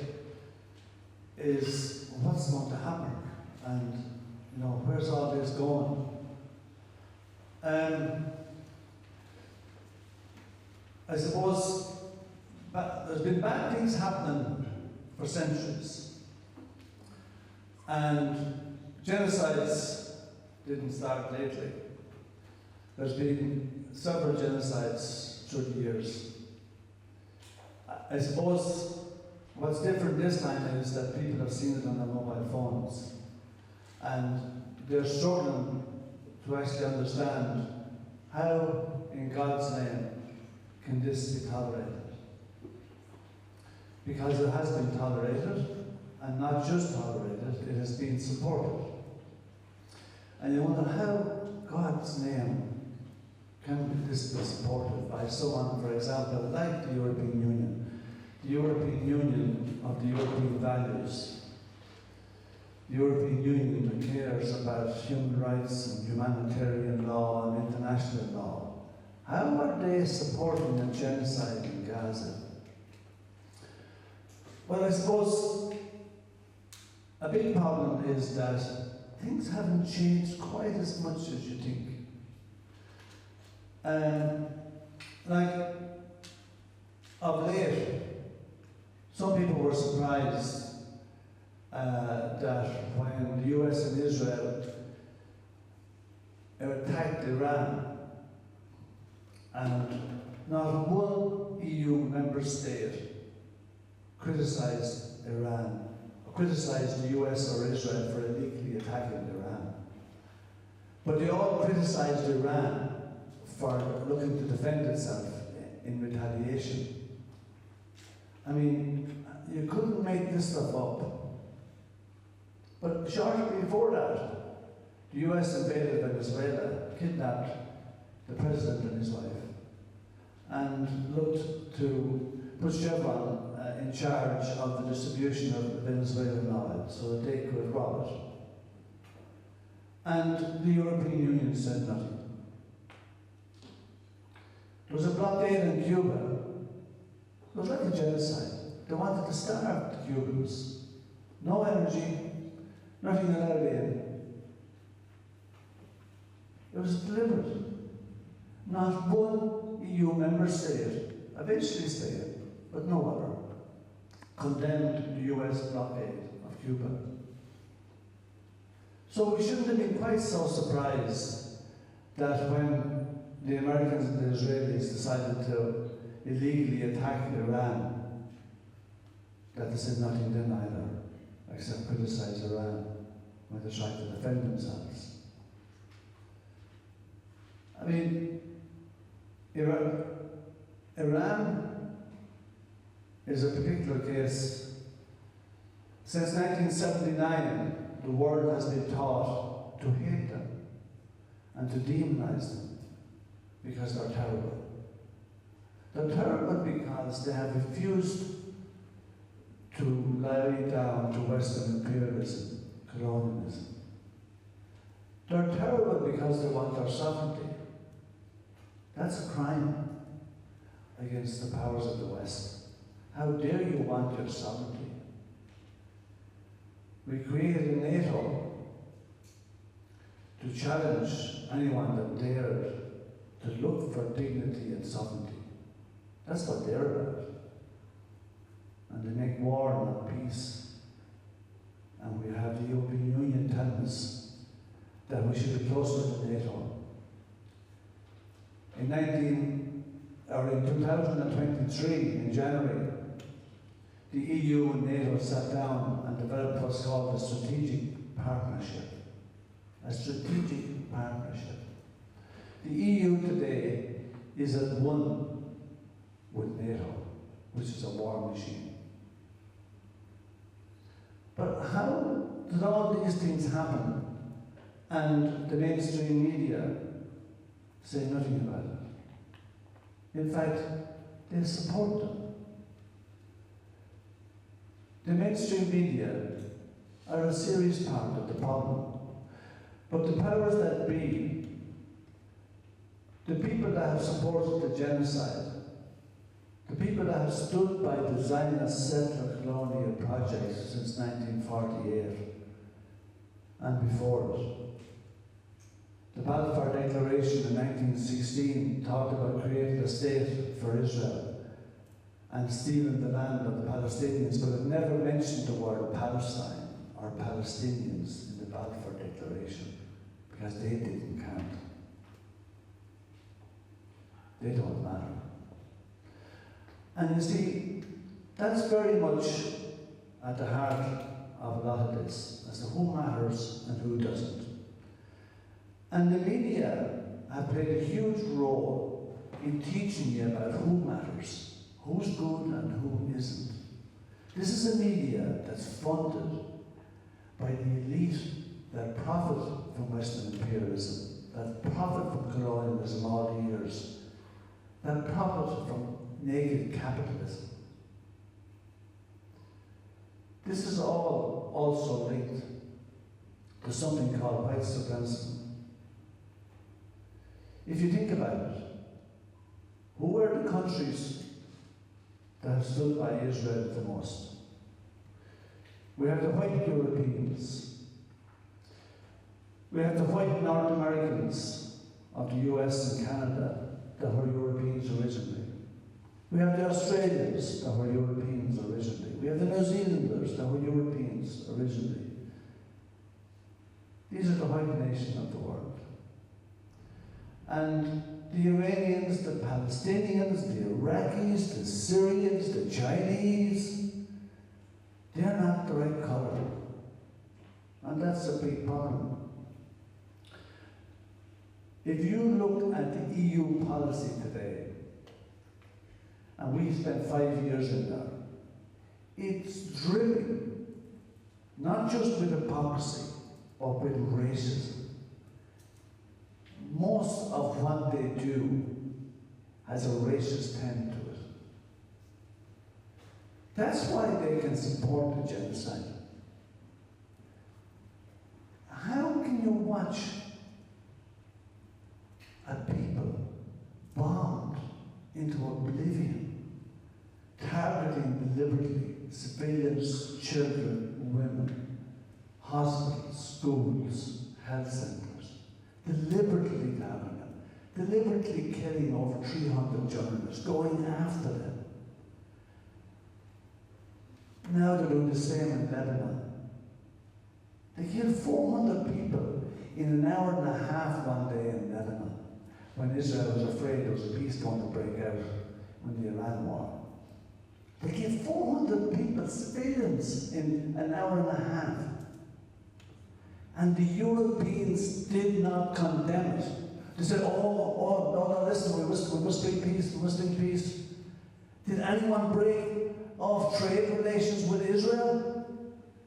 is, what's going to happen? And, you know, where's all this going? I suppose there's been bad things happening for centuries, and genocides didn't start lately. There's been several genocides through the years. I suppose what's different this time is that people have seen it on their mobile phones, and they're struggling to actually understand how, in God's name, can this be tolerated? Because it has been tolerated, and not just tolerated, it has been supported. And you wonder how, God's name, can this be supported by someone, for example, like the European Union? The European Union of the European values. The European Union that cares about human rights and humanitarian law and international law. How are they supporting a genocide in Gaza? Well, I suppose a big problem is that things haven't changed quite as much as you think. Like, of late, some people were surprised that when the US and Israel attacked Iran, and not one EU member state criticized Iran, or criticized the US or Israel for illegally attacking Iran. But they all criticized Iran for looking to defend itself in retaliation. I mean, you couldn't make this stuff up. But shortly before that, the US invaded Venezuela, kidnapped the president and his wife, and looked to put Chevron in charge of the distribution of Venezuelan oil so that they could rob it. And the European Union said nothing. There was a blockade in Cuba. It was like a genocide. They wanted to starve the Cubans. No energy, nothing allowed in. It was deliberate. Not one EU member state, eventually stayed, but no other, condemned the US blockade of Cuba. So we shouldn't have been quite so surprised that when the Americans and the Israelis decided to illegally attack Iran, that they said nothing then either, except criticize Iran when they tried to defend themselves. I mean, Iran is a particular case. Since 1979, the world has been taught to hate them and to demonize them because they're terrible. They're terrible because they have refused to lie down to Western imperialism, colonialism. They're terrible because they want their sovereignty. That's a crime against the powers of the West. How dare you want your sovereignty? We created a NATO to challenge anyone that dared to look for dignity and sovereignty. That's what they're about. And they make war, not peace. And we have the European Union telling us that we should be closer to NATO. In 2023, in January, the EU and NATO sat down and developed what's called a strategic partnership. A strategic partnership. The EU today is at one with NATO, which is a war machine. But how did all these things happen and the mainstream media say nothing about it? In fact, they support them. The mainstream media are a serious part of the problem. But the powers that be, the people that have supported the genocide, the people that have stood by the Zionist settler colonial project since 1948 and before it, the Balfour Declaration in 1916 talked about creating a state for Israel and stealing the land of the Palestinians, but it never mentioned the word Palestine or Palestinians in the Balfour Declaration because they didn't count. They don't matter. And you see, that's very much at the heart of a lot of this, as to who matters and who doesn't. And the media have played a huge role in teaching you about who matters, who's good and who isn't. This is a media that's funded by the elite that profit from Western imperialism, that profit from colonialism all the years, that profit from naked capitalism. This is all also linked to something called white supremacy. If you think about it, who are the countries that have stood by Israel the most? We have the white Europeans. We have the white North Americans of the US and Canada that were Europeans originally. We have the Australians that were Europeans originally. We have the New Zealanders that were Europeans originally. These are the white nation of the world. And the Iranians, the Palestinians, the Iraqis, the Syrians, the Chinese, they're not the right colour. And that's a big problem. If you look at the EU policy today, and we spent 5 years in there, it's dripping, not just with hypocrisy, but with racism. Most of what they do has a racist tend to it. That's why they can support the genocide. How can you watch a people bombed into oblivion, targeting deliberately civilians, children, women, hospitals, schools, health centres, deliberately targeting them, deliberately killing over 300 journalists, going after them. Now they're doing the same in Lebanon. They killed 400 people in an hour and a half one day in Lebanon, when Israel was afraid there was a peace going to break out in the Iran war. They killed 400 people, civilians, in an hour and a half. And the Europeans did not condemn it. They said, no, listen, we must bring peace, we must bring peace. Did anyone break off trade relations with Israel?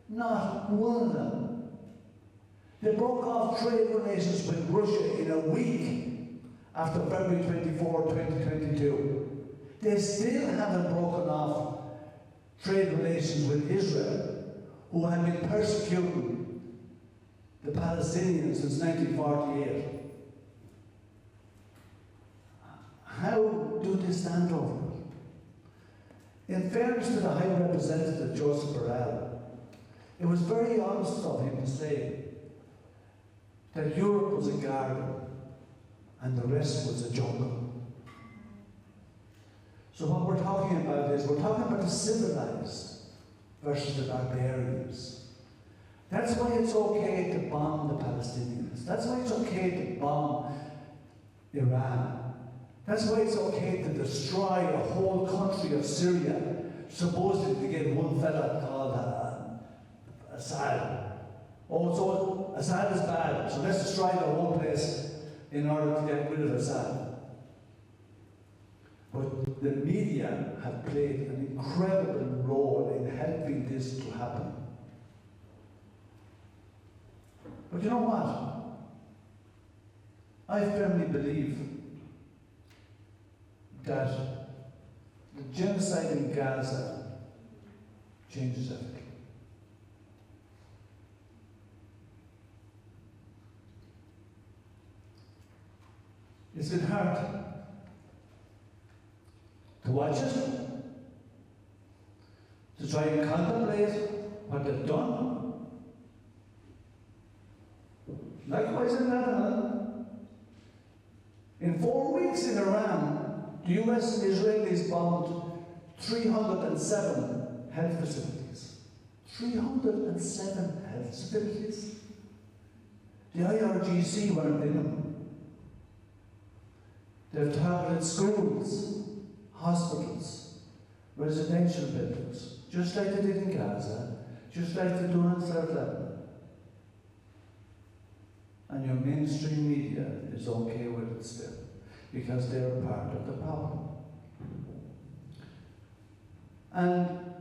Not one of them. They broke off trade relations with Russia in a week after February 24, 2022. They still haven't broken off trade relations with Israel, who have been persecuting the Palestinians since 1948. How do they stand over it? In fairness to the High Representative Joseph Borrell, it was very honest of him to say that Europe was a garden and the rest was a jungle. So what we're talking about is, we're talking about the civilized versus the barbarians. That's why it's okay to bomb the Palestinians. That's why it's okay to bomb Iran. That's why it's okay to destroy a whole country of Syria, supposedly to get one fella called Assad. Oh, so Assad is bad, so let's destroy the whole place in order to get rid of Assad. But the media have played an incredible role in helping this to happen. But you know what? I firmly believe that the genocide in Gaza changes everything. It's been hard to watch it, to try and contemplate what they've done. Likewise in Lebanon. In 4 weeks in Iran, the US and Israelis bombed 307 health facilities. 307 health facilities. The IRGC weren't in them. They've targeted schools, hospitals, residential buildings, just like they did in Gaza, just like they do in South Lebanon. And your mainstream media is okay with it still, because they're part of the problem. And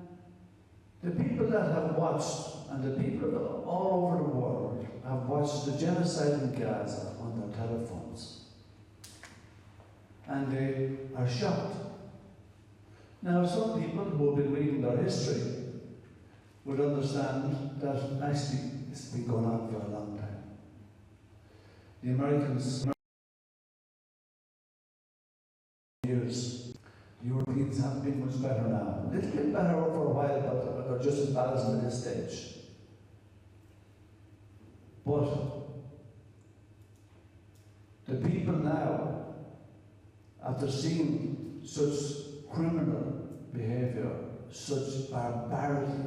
the people that have watched, and the people all over the world, have watched the genocide in Gaza on their telephones. And they are shocked. Now, some people who have been reading their history would understand that actually it's been going on for a long time. The Americans, years, the Europeans haven't been much better now. A little bit better for a while, but they're just as bad as at this stage. But the people now, after seeing such criminal behaviour, such barbarity,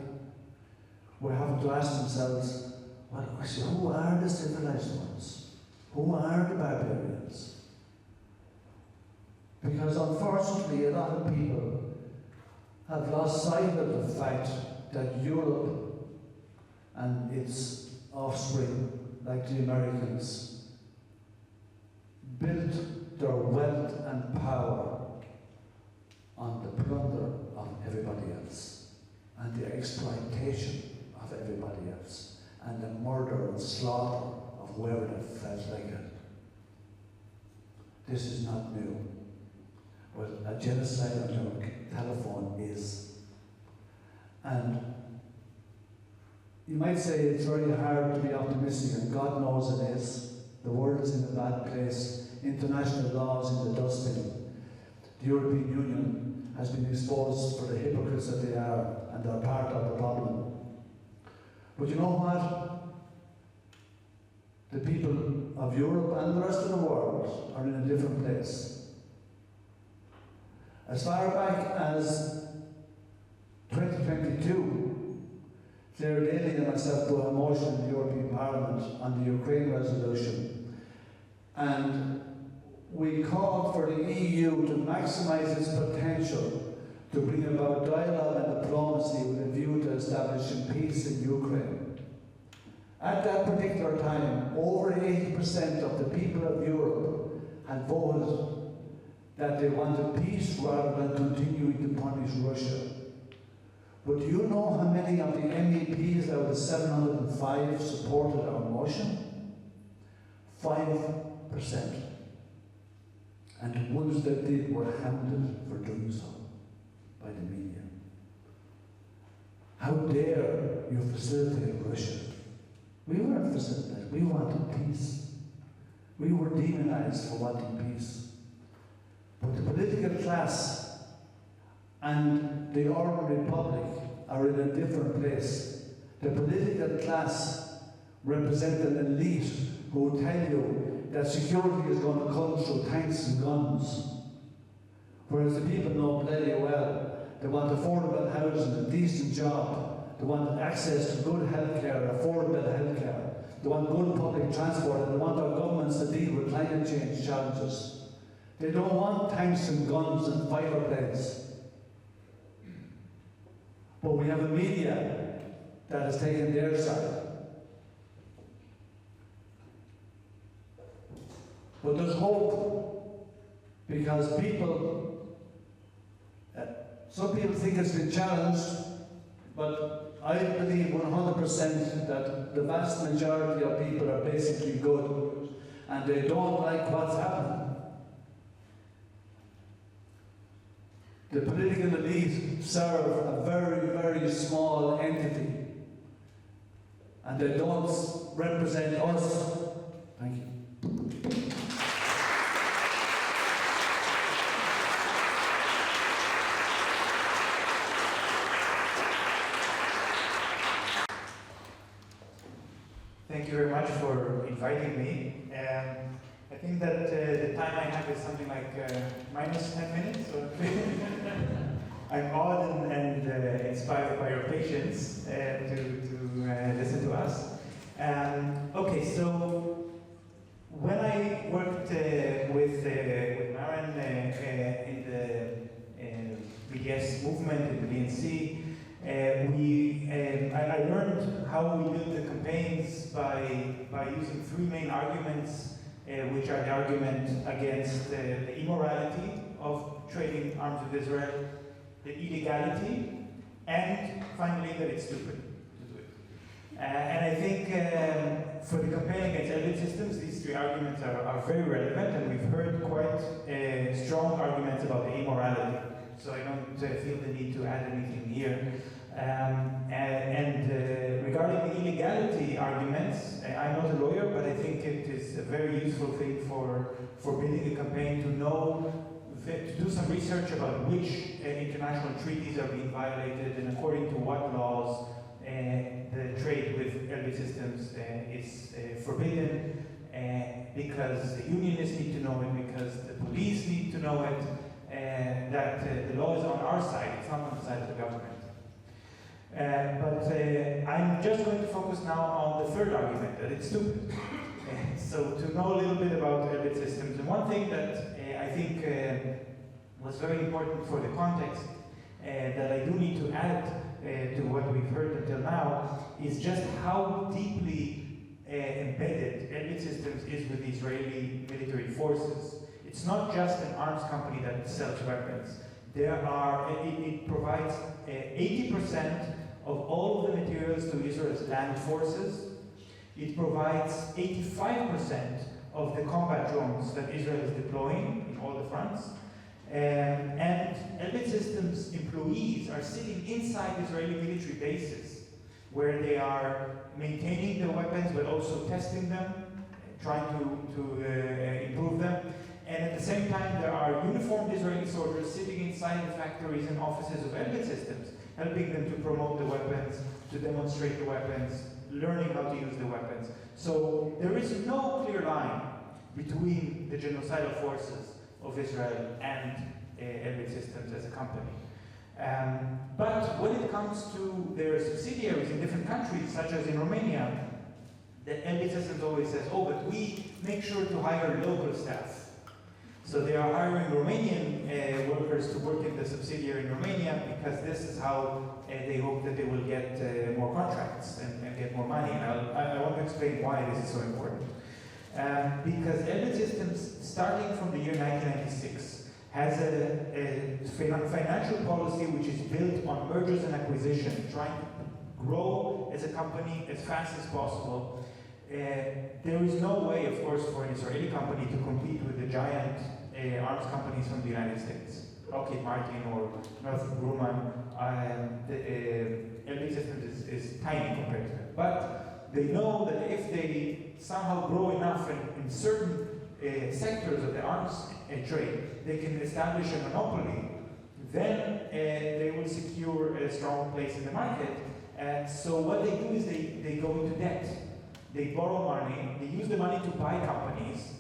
we're having to ask themselves, well, who are the civilized ones? Who are the barbarians? Because unfortunately, a lot of people have lost sight of the fact that Europe and its offspring, like the Americans, built their wealth and power on the plunder of everybody else, and the exploitation of everybody else, and the murder and slaughter of whoever that felt like it. This is not new. But a genocide on your telephone is. And you might say it's very hard to be optimistic, and God knows it is. The world is in a bad place. International law is in the dustbin. The European Union has been exposed for the hypocrites that they are, and they're part of the problem. But you know what? The people of Europe and the rest of the world are in a different place. As far back as 2022, Clare Daly and myself put a motion in the European Parliament on the Ukraine resolution, and we called for the EU to maximise its potential to bring about dialogue and diplomacy with a view to establishing peace in Ukraine. At that particular time, over 80% of the people of Europe had voted that they wanted peace rather than continuing to punish Russia. But do you know how many of the MEPs out of the 705 supported our motion? 5%. And the ones that did were hounded for doing so by the media. How dare you facilitate Russia? We weren't for settlement. We wanted peace. We were demonized for wanting peace. But the political class and the ordinary public are in a different place. The political class represent an elite who will tell you that security is going to come through tanks and guns. Whereas the people know bloody well, they want affordable housing, a decent job, they want access to good healthcare, affordable healthcare, they want good public transport, and they want our governments to deal with climate change challenges. They don't want tanks and guns and fighter planes. But we have a media that has taken their side. But there's hope, because some people think it's been challenged, but I believe 100% that the vast majority of people are basically good, and they don't like what's happening. The political elite serve a very, very small entity, and they don't represent us. Thank you. Thank you very much for inviting me. I think that the time I have is something like minus 10 minutes. So I'm awed and inspired by your patience to listen to us. Okay, so when I worked with Maren in the BDS movement, in the BNC, I learned how we build the campaigns by using three main arguments, which are the argument against the immorality of trading arms with Israel, the illegality, and finally that it's stupid to do it. And I think for the campaign against elite systems, these three arguments are very relevant, and we've heard quite strong arguments about the immorality. So I don't feel the need to add anything here. Regarding the illegality arguments, I'm not a lawyer, but I think it is a very useful thing for building a campaign to know, to do some research about which international treaties are being violated and according to what laws the trade with elite systems is forbidden, because the unionists need to know it, because the police need to know it, that the law is on our side, it's not on the side of the government. I'm just going to focus now on the third argument, that it's stupid. So to know a little bit about elite systems, and one thing that I think was very important for the context that I do need to add to what we've heard until now is just how deeply embedded elite systems is with the Israeli military forces. It's not just an arms company that sells weapons. It provides 80% of all the materials to Israel's land forces. It provides 85% of the combat drones that Israel is deploying in all the fronts. And elite systems employees are sitting inside Israeli military bases where they are maintaining the weapons but also testing them, trying to improve them. And at the same time, there are uniformed Israeli soldiers sitting inside the factories and offices of elite systems, helping them to promote the weapons, to demonstrate the weapons, learning how to use the weapons. So there is no clear line between the genocidal forces of Israel and elite systems as a company. But when it comes to their subsidiaries in different countries, such as in Romania, the elite systems always says, oh, but we make sure to hire local staff. So they are hiring Romanian workers to work in the subsidiary in Romania because this is how they hope that they will get more contracts and get more money. And I want to explain why this is so important. Because elite systems, starting from the year 1996, has a financial policy which is built on mergers and acquisition, trying to grow as a company as fast as possible. There is no way, of course, for an Israeli company to compete with the giant arms companies from the United States, Lockheed Martin or Northrop Grumman. The elite system is tiny compared to them. But they know that if they somehow grow enough in certain sectors of the arms trade, they can establish a monopoly, then they will secure a strong place in the market. And so what they do is they go into debt. They borrow money, they use the money to buy companies,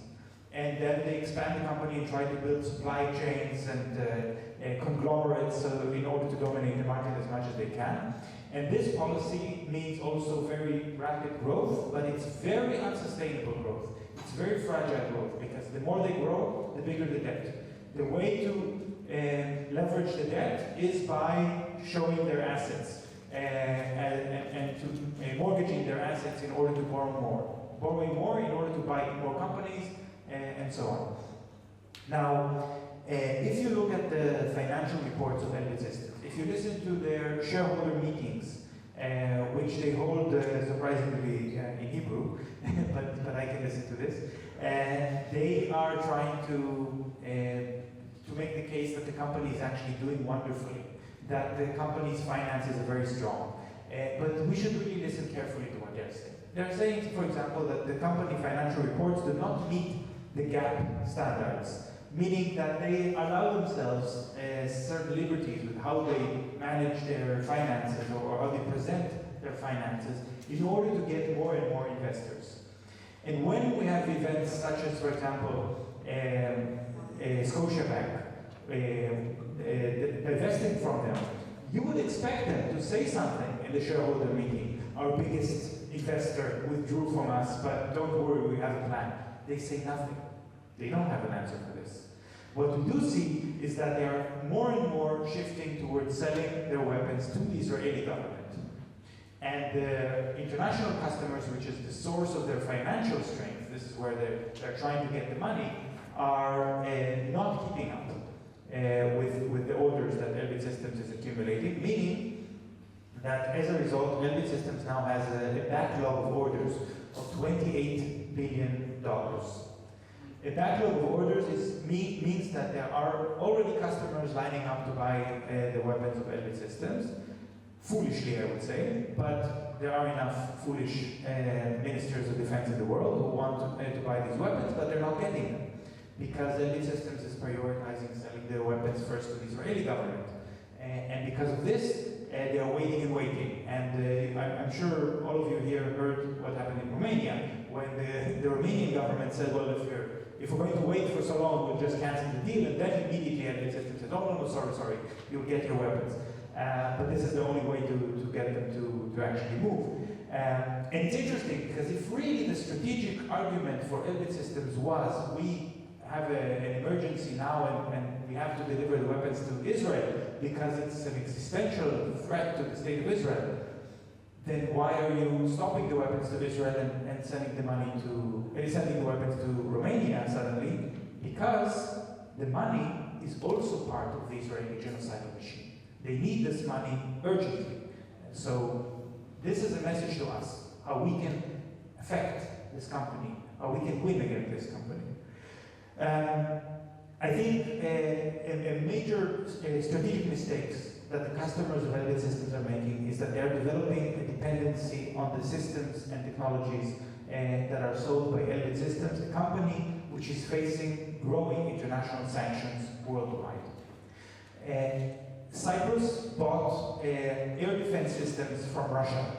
and then they expand the company and try to build supply chains and conglomerates in order to dominate the market as much as they can. And this policy means also very rapid growth, but it's very unsustainable growth. It's very fragile growth, because the more they grow, the bigger the debt. The way to leverage the debt is by showing their assets and to mortgaging their assets in order to borrow more. Borrowing more in order to buy more companies and so on. Now, if you look at the financial reports of Elbit Systems, if you listen to their shareholder meetings, which they hold surprisingly in Hebrew, but I can listen to this, they are trying to make the case that the company is actually doing wonderfully, that the company's finances are very strong. But we should really listen carefully to what they're saying. They're saying, for example, that the company financial reports do not meet the GAAP standards, meaning that they allow themselves certain liberties with how they manage their finances or how they present their finances in order to get more and more investors. And when we have events such as, for example, Scotiabank divesting from them, you would expect them to say something in the shareholder meeting. Our biggest investor withdrew from us, but don't worry, we have a plan. They say nothing. They don't have an answer for this. What we do see is that they are more and more shifting towards selling their weapons to the Israeli government. And the international customers, which is the source of their financial strength, this is where they're trying to get the money, are not keeping up with the orders that Elbit Systems is accumulating, meaning that as a result, Elbit Systems now has a backlog of orders of $28 billion. A backlog of orders means that there are already customers lining up to buy the weapons of Elbit Systems. Foolishly, I would say, but there are enough foolish ministers of defense in the world who want to buy these weapons, but they're not getting them, because Elbit Systems is prioritizing selling their weapons first to the Israeli government. And because of this, they are waiting and waiting. And I'm sure all of you here heard what happened in Romania, when the Romanian government said, well, if we're going to wait for so long, we'll just cancel the deal, and then immediately Elbit Systems said, oh, no, sorry, you'll get your weapons. But this is the only way to get them to actually move. And it's interesting, because if really the strategic argument for Elbit Systems was, we have an emergency now and we have to deliver the weapons to Israel because it's an existential threat to the state of Israel, then why are you stopping the weapons to Israel and sending the weapons to Romania suddenly? Because the money is also part of the Israeli genocidal machine. They need this money urgently. And so this is a message to us, how we can affect this company, how we can win against this company. I think a major strategic mistakes that the customers of Elbit Systems are making is that they're developing a dependency on the systems and technologies that are sold by Elbit Systems, a company which is facing growing international sanctions worldwide. Cyprus bought air defense systems from Russia.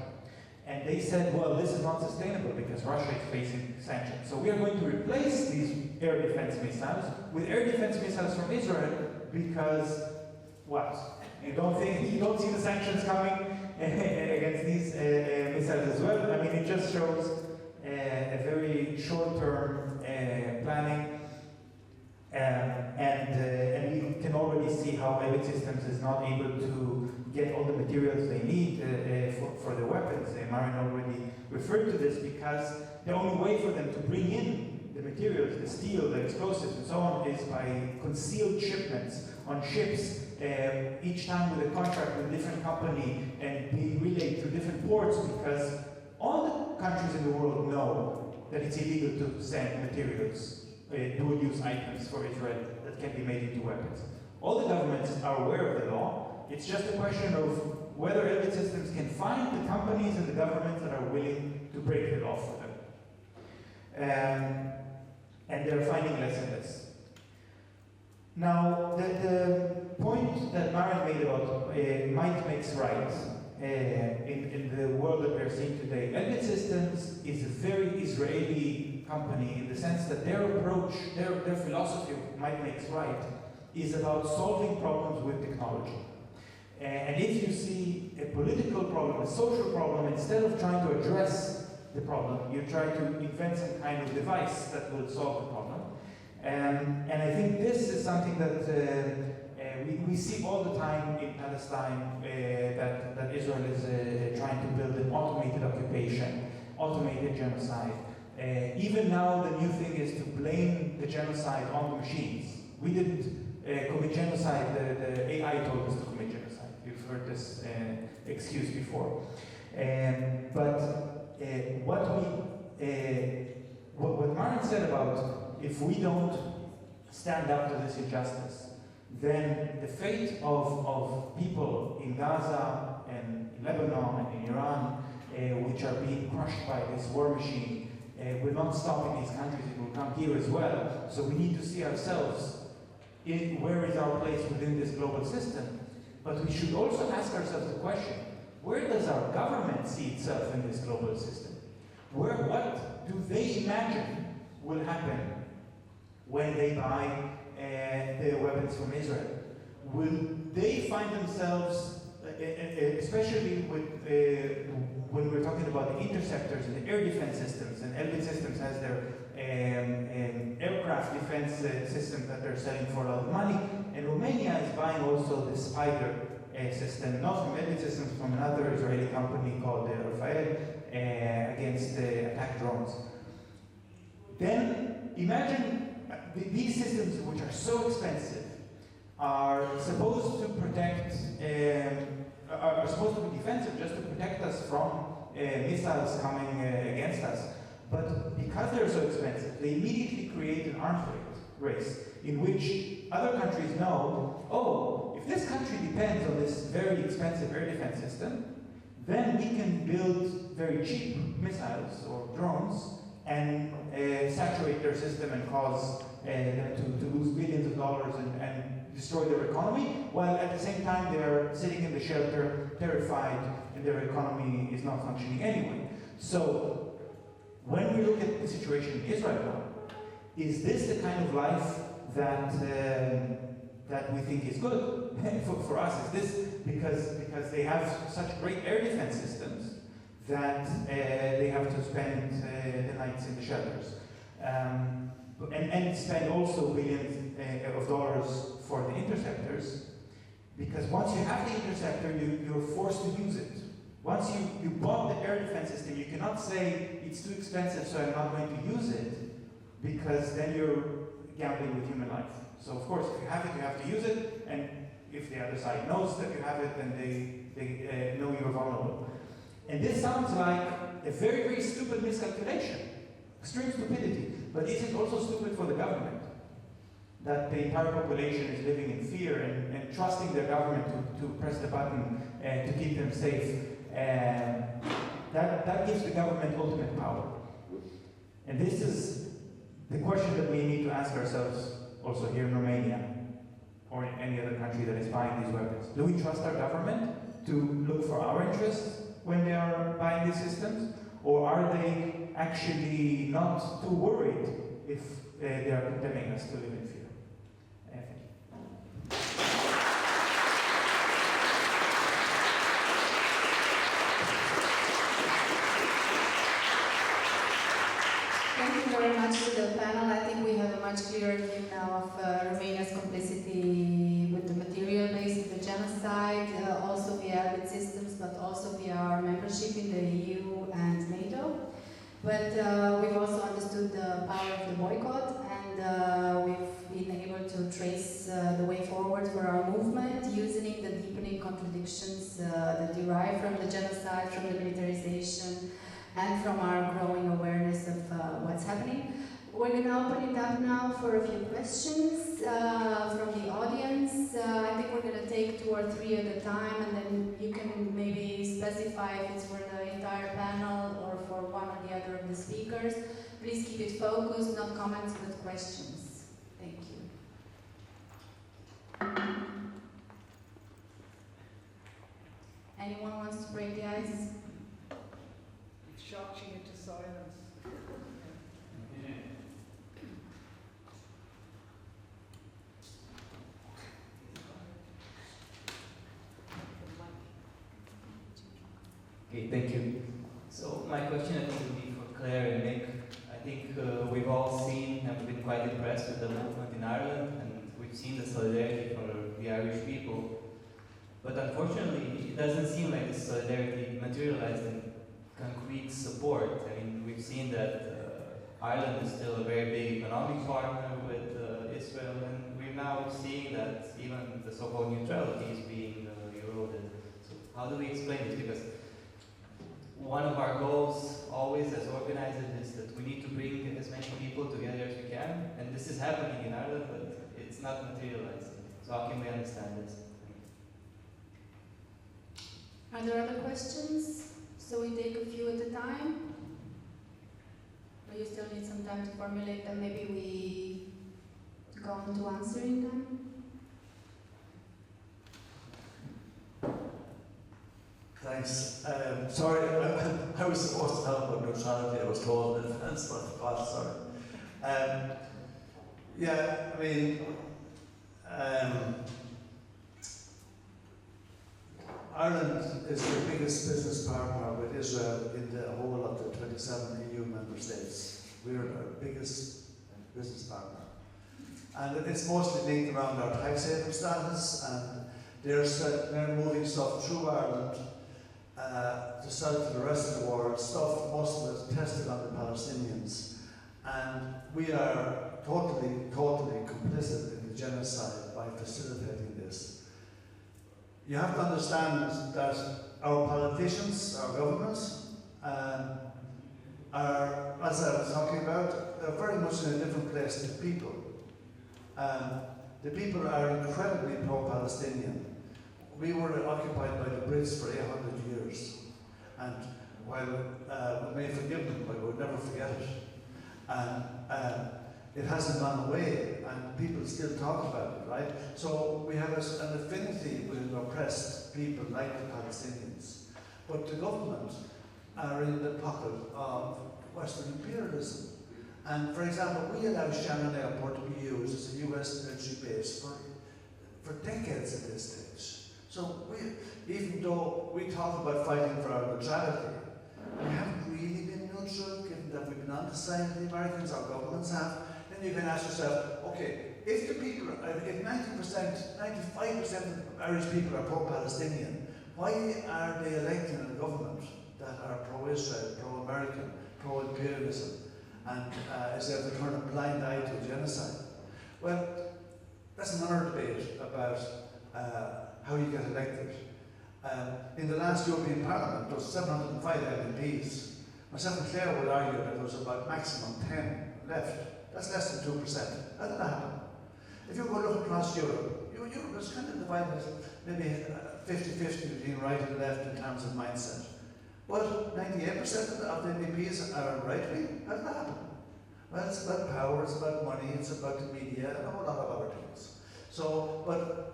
And they said, well, this is not sustainable because Russia is facing sanctions. So we are going to replace these air defense missiles with air defense missiles from Israel because, what? You don't see the sanctions coming against these missiles as well? I mean, it just shows a very short-term planning. And we can already see how Elbit Systems is not able to get all the materials they need for the weapons. Maren already referred to this, because the only way for them to bring in the materials, the steel, the explosives, and so on, is by concealed shipments on ships, each time with a contract with a different company and being relayed through different ports, because all the countries in the world know that it's illegal to send materials, dual-use items for Israel that can be made into weapons. All the governments are aware of the law. It's just a question of whether Elbit Systems can find the companies and the governments that are willing break the law for them. And they're finding less and less. Now, the point that Maren made about might makes right in the world that we're seeing today, Elbit Systems is a very Israeli company in the sense that their approach, their philosophy of might makes right is about solving problems with technology. And if you see a political problem, a social problem, instead of trying to address the problem, you try to invent some kind of device that will solve the problem. And I think this is something that we see all the time in Palestine, that Israel is trying to build an automated occupation, automated genocide. Even now, the new thing is to blame the genocide on the machines. We didn't commit genocide, the AI told us to commit genocide. You've heard this excuse before. But what Maren said about if we don't stand up to this injustice, then the fate of people in Gaza and in Lebanon and in Iran, which are being crushed by this war machine, will not stop in these countries, it will come here as well. So we need to see ourselves where is our place within this global system. But we should also ask ourselves the question, where does our government see itself in this global system? What do they imagine will happen when they buy the weapons from Israel? Will they find themselves, especially when we're talking about the interceptors and the air defense systems, and Elbit Systems has their aircraft defense system that they're selling for a lot of money, and Romania is buying also the Spider system, not from Elbit Systems, from another Israeli company called Rafael, against attack drones. Then imagine these systems, which are so expensive, are supposed to protect, are supposed to be defensive just to protect us from missiles coming against us. But because they're so expensive, they immediately create an arms race in which other countries know, oh, if this country depends on this very expensive air defense system, then we can build very cheap missiles or drones and saturate their system and cause them to lose billions of dollars and destroy their economy, while at the same time they are sitting in the shelter, terrified, and their economy is not functioning anyway. So, when we look at the situation in Israel now, is this the kind of life that we think is good for us? Is this because they have such great air defense systems that they have to spend the nights in the shelters, and spend also billions of dollars for the interceptors, because once you have the interceptor, you're forced to use it. Once you bought the air defense system, you cannot say it's too expensive, so I'm not going to use it, because then you're gambling with human life. So of course, if you have it, you have to use it, and if the other side knows that you have it, then they know you're vulnerable. And this sounds like a very, very stupid miscalculation, extreme stupidity, but is it also stupid for the government? That the entire population is living in fear and trusting their government to press the button to keep them safe. That gives the government ultimate power. And this is the question that we need to ask ourselves also here in Romania or in any other country that is buying these weapons. Do we trust our government to look for our interests when they are buying these systems? Or are they actually not too worried if they are condemning us to live in fear? Thank you. Thank you very much to the panel. I think we have a much clearer view now of Romania's complicity with the material base of the genocide, also via Elbit Systems, but also via our membership in the EU and NATO. But we've also understood the power of the boycott, and we've been able to trace the way forward for our movement, using the deepening contradictions that derive from the genocide, from the militarization, and from our growing awareness of what's happening. We're going to open it up now for a few questions from the audience. I think we're going to take 2 or 3 at a time, and then you can maybe specify if it's for the entire panel or for one or the other of the speakers. Please keep it focused, not comments but questions. Thank you. Anyone wants to break the ice? It shocked you into silence. Okay, thank you. So my question I think would be for Clare and Nick. I think we've all seen and been quite impressed with the movement in Ireland, and we've seen the solidarity for the Irish people. But unfortunately, it doesn't seem like this solidarity materialized in concrete support. I mean, we've seen that Ireland is still a very big economic partner with Israel, and we're now seeing that even the so-called neutrality is being eroded. So how do we explain this? Because one of our goals always as organizers is that we need to bring as many people together as we can, and this is happening in Ireland, but it's not materializing. So how can we understand this? Are there other questions? So we take a few at a time? Or you still need some time to formulate them? Maybe we go on to answering them? Thanks. Sorry, I was supposed to talk about neutrality, I was told in advance, but I forgot, sorry. Yeah, I mean, Ireland is the biggest business partner with Israel in the whole of the 27 EU member states. We're our biggest business partner. And it's mostly linked around our tax haven status, and they're moving stuff through Ireland to sell to the rest of the world, stuff most of it tested on the Palestinians. And we are totally complicit in the genocide by facilitating this. You have to understand that our politicians, our governments, are, as I was talking about, they're very much in a different place to people. The people are incredibly pro-Palestinian. We were occupied by the Brits for 800 years, and while we may forgive them, but we'll never forget it. And it hasn't gone away, and people still talk about it, right? So we have an affinity with oppressed people like the Palestinians. But the government are in the pocket of Western imperialism. And for example, we allow Shannon Airport to be used as a US military base for decades at this stage. So even though we talk about fighting for our neutrality, we haven't really been neutral, given that we've been on the side of the Americans, our governments have. Then you can ask yourself, okay, if the people, if 90%, 95% of Irish people are pro-Palestinian, why are they electing a government that are pro-Israel, pro-American, pro-imperialism, and is there to turn a blind eye to genocide? Well, that's another debate about how you get elected. In the last European Parliament, there was 705 MPs. Myself and Clare would argue that there was about maximum 10 left. That's less than 2%. How did that happen? If you go look across Europe, Europe is kind of divided maybe 50-50 between right and left in terms of mindset. But 98% of the MPs are right-wing. How did that happen? Well, it's about power, it's about money, it's about the media, and a whole lot of other things. So, but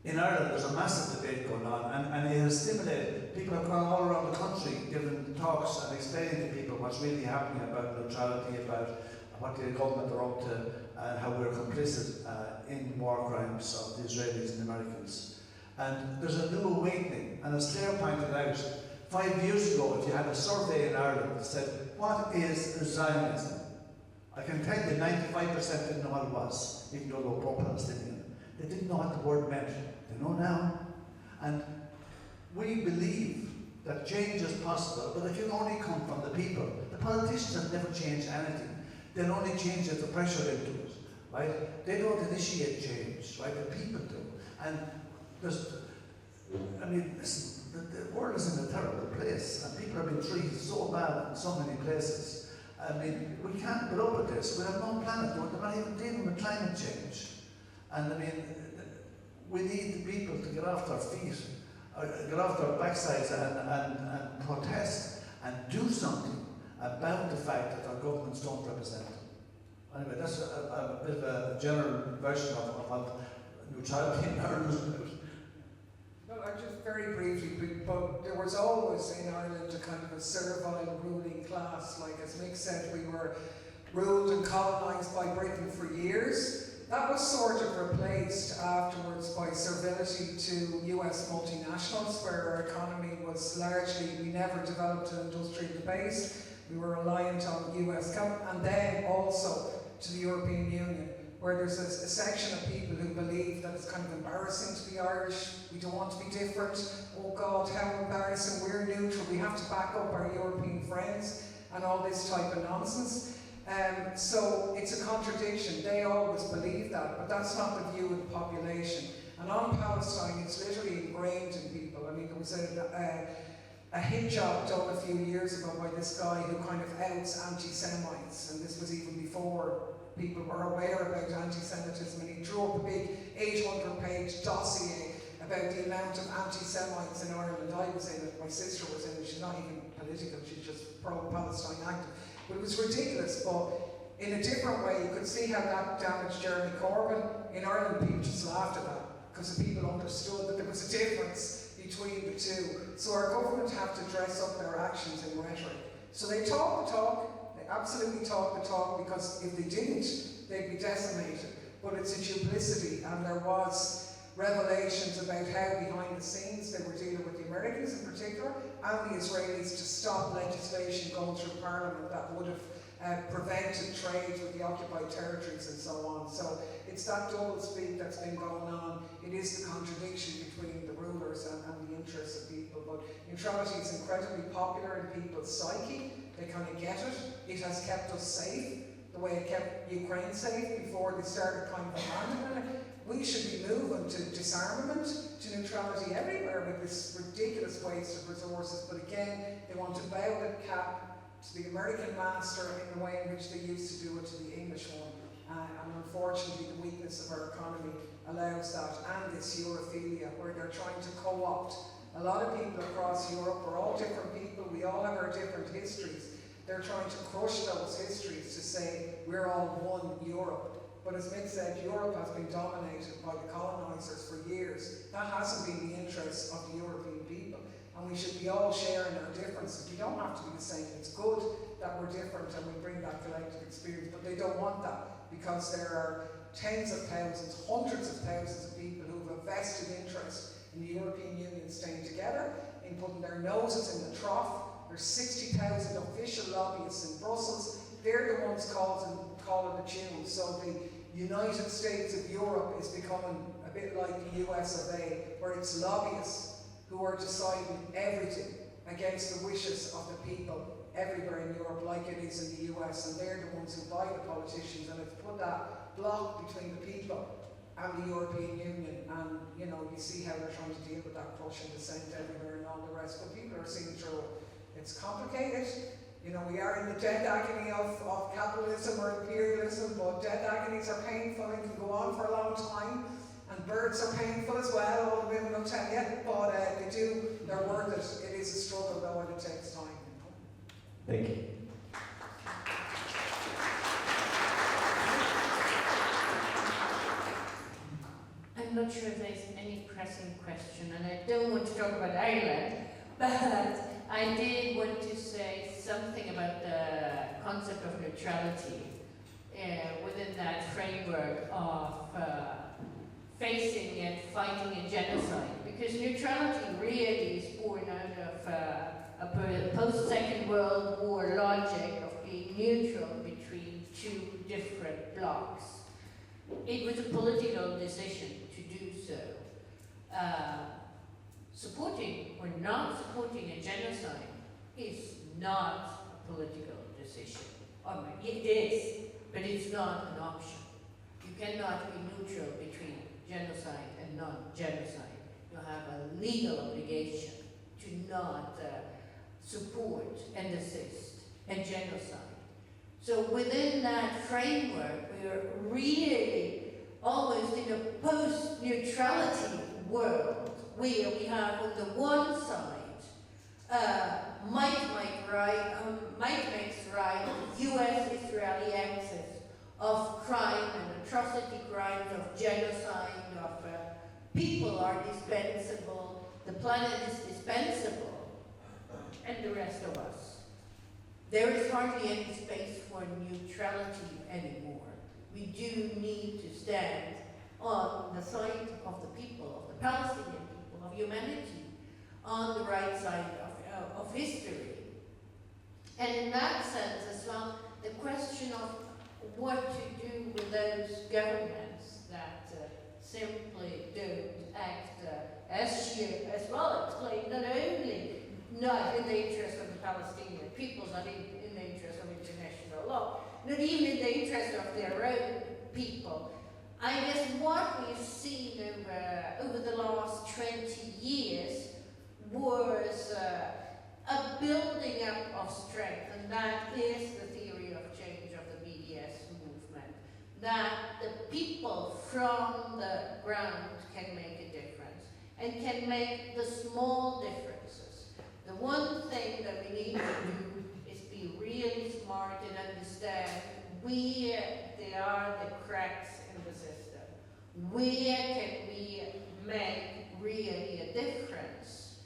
in Ireland, there's a massive debate going on, and it has stimulated. People have gone all around the country giving talks and explaining to people what's really happening about neutrality, about what the government are up to, and how we're complicit in war crimes of the Israelis and Americans. And there's a new awakening, and as Clare pointed out, 5 years ago, if you had a survey in Ireland that said, what is Zionism? I can tell you 95% didn't know what it was, even though they were pro-Palestinian. They didn't know what the word meant. They know now. And we believe that change is possible, but it can only come from the people. The politicians have never changed anything. They'll only change if the pressure into it, right? They don't initiate change, right? The people do. And there's, I mean, listen, the world is in a terrible place, and people have been treated so bad in so many places. I mean, we can't put up with this. We have no planet. We're not even dealing with climate change. And I mean, we need the people to get off their feet get off their backsides and protest and do something about the fact that our governments don't represent them. Anyway, that's a bit of a general version of what neutrality in Ireland is about. Well, I just very briefly, but there was always in Ireland a kind of a servile ruling class. Like as Mick said, we were ruled and colonised by Britain for years. That was sort of replaced afterwards by servility to US multinationals, where our economy was largely, we never developed an industrial base. We were reliant on US companies, and then also to the European Union, where there's a section of people who believe that it's kind of embarrassing to be Irish, we don't want to be different, oh God, how embarrassing, we're neutral, we have to back up our European friends, and all this type of nonsense. So it's a contradiction, they always believe that, but that's not the view of the population. And on Palestine, it's literally ingrained in people. I mean, there was a hit job done a few years ago by this guy who kind of outs anti-Semites, and this was even before people were aware about anti-Semitism, and he drew up a big 800-page dossier about the amount of anti-Semites in Ireland. I was in it, my sister was in it, she's not even political, she's just pro-Palestine active. But it was ridiculous, but in a different way, you could see how that damaged Jeremy Corbyn. In Ireland, people just laughed at that, because the people understood that there was a difference between the two. So our government have to dress up their actions in rhetoric. So they talk the talk, they absolutely talk the talk, because if they didn't, they'd be decimated. But it's a duplicity, and there was revelations about how behind the scenes they were dealing with the Americans in particular, and the Israelis, to stop legislation going through Parliament that would have prevented trade with the occupied territories and so on. So it's that double speak that's been going on. It is the contradiction between the rulers and the interests of people. But neutrality is incredibly popular in people's psyche. They kind of get it. It has kept us safe, the way it kept Ukraine safe before they started kind of abandoning it. We should be moving to disarmament, to neutrality everywhere with this ridiculous waste of resources. But again, they want to bow the cap to the American master in the way in which they used to do it to the English one. And unfortunately, the weakness of our economy allows that, and this Europhilia, where they're trying to co-opt a lot of people across Europe. We're all different people, we all have our different histories. They're trying to crush those histories to say we're all one Europe. But as Mick said, Europe has been dominated by the colonisers for years. That hasn't been the interests of the European people. And we should be all sharing our differences. We don't have to be the same. It's good that we're different and we bring that collective experience. But they don't want that, because there are tens of thousands, hundreds of thousands of people who have a vested interest in the European Union staying together, in putting their noses in the trough. There's 60,000 official lobbyists in Brussels. They're the ones calling the tune. So the United States of Europe is becoming a bit like the US of A, where it's lobbyists who are deciding everything against the wishes of the people everywhere in Europe, like it is in the US, and they're the ones who buy the politicians, and it's put that block between the people and the European Union. And you know, you see how they're trying to deal with that Prussian descent everywhere and all the rest, but people are seeing through it. It's complicated. You know, we are in the death agony of capitalism or imperialism, but death agonies are painful and can go on for a long time. And births are painful as well, all the women will tell you, but they're worth it. It is a struggle though, and it takes time. Thank you. I'm not sure if there's any pressing question, and I don't want to talk about Ireland, but I did want to say something about the concept of neutrality within that framework of facing and fighting a genocide, because neutrality really is born out of a post-Second World War logic of being neutral between two different blocs. It was a political decision to do so. Supporting or not supporting a genocide is not a political decision. It is, but it's not an option. You cannot be neutral between genocide and non-genocide. You have a legal obligation to not support and assist a genocide. So within that framework, we are really almost in a post-neutrality world where we have on the one side might makes right U.S.-Israeli axis of crime and atrocity crimes, of genocide, of people are dispensable, the planet is dispensable, and the rest of us. There is hardly any space for neutrality anymore. We do need to stand on the side of the people, of the Palestinian people, of humanity, on the right side of history. And in that sense as well, the question of what to do with those governments that simply don't act as she as well explained, not in the interest of the Palestinian people, not in the interest of international law, not even in the interest of their own people. I guess what we've seen over the last 20 years was a building up of strength, and that is the theory of change of the BDS movement, that the people from the ground can make a difference, and can make the small differences. The one thing that we need to do is be really smart and understand where there are the cracks in the system. Where can we make really a difference?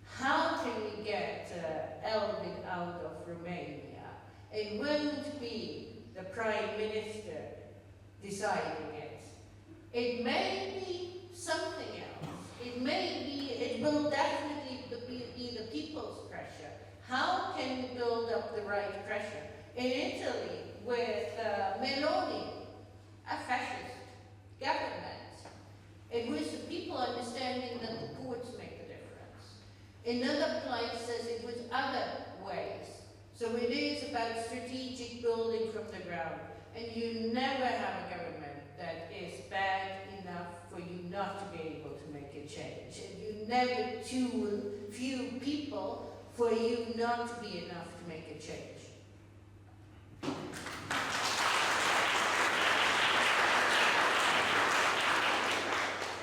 How can we get Elbit out of Romania? It won't be the Prime Minister deciding it. It may be something else. It will definitely be the people's pressure. How can we build up the right pressure? In Italy, with Meloni, a fascist government, it was the people understanding that the courts make a difference. In other places, it was other ways. So it is about strategic building from the ground. And you never have a government that is bad enough for you not to be able to make a change. And you never too few people for you not to be enough to make a change.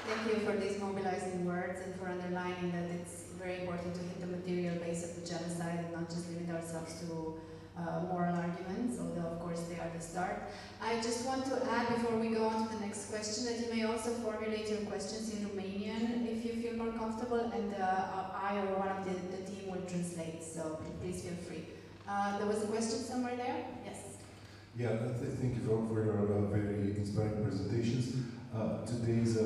Thank you for these mobilizing words and for underlining that it's very important to hit the material base of the genocide and not just limit ourselves to moral arguments, although of course they are the start. I just want to add before we go on to the next question that you may also formulate your questions in Romanian if you feel more comfortable, and I or one of the team will translate, so please feel free. There was a question somewhere there? Yes. Yeah, thank you for your very inspiring presentations. Today is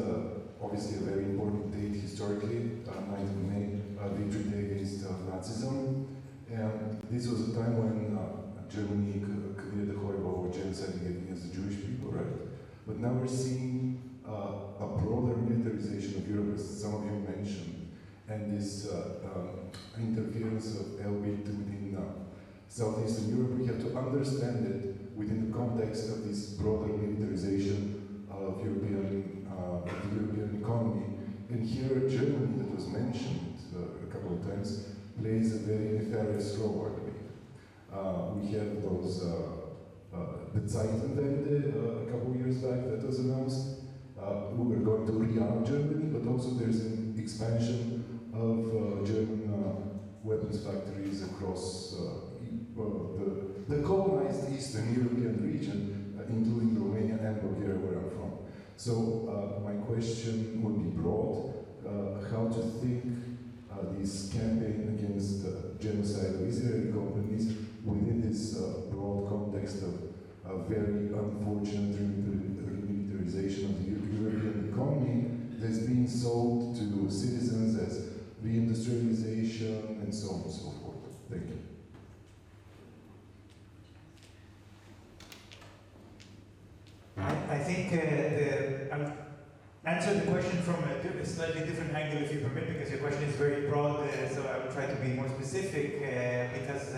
obviously a very important date historically, 9th of May, Victory Day against Nazism. And this was a time when Germany committed a horrible genocide against the Jewish people, right? But now we're seeing a broader militarization of Europe, as some of you mentioned, and this interference of Elbit within Southeastern Europe. We have to understand it within the context of this broader militarization of the European economy. And here, Germany, that was mentioned a couple of times, plays a very nefarious role, I believe. We have those, the Zeitenwende a couple of years back that was announced. We were going to rearm Germany, but also there's an expansion of German weapons factories across the colonized Eastern European region, including Romania and Bulgaria, where I'm from. So my question would be broad, how to think this campaign against genocide of Israeli companies within this broad context of a very unfortunate remilitarization of the European economy that's being sold to citizens as reindustrialization and so on and so forth. Thank you. I think I'll answer the question from a slightly different angle, if you permit, because your question is very broad, so I will try to be more specific, because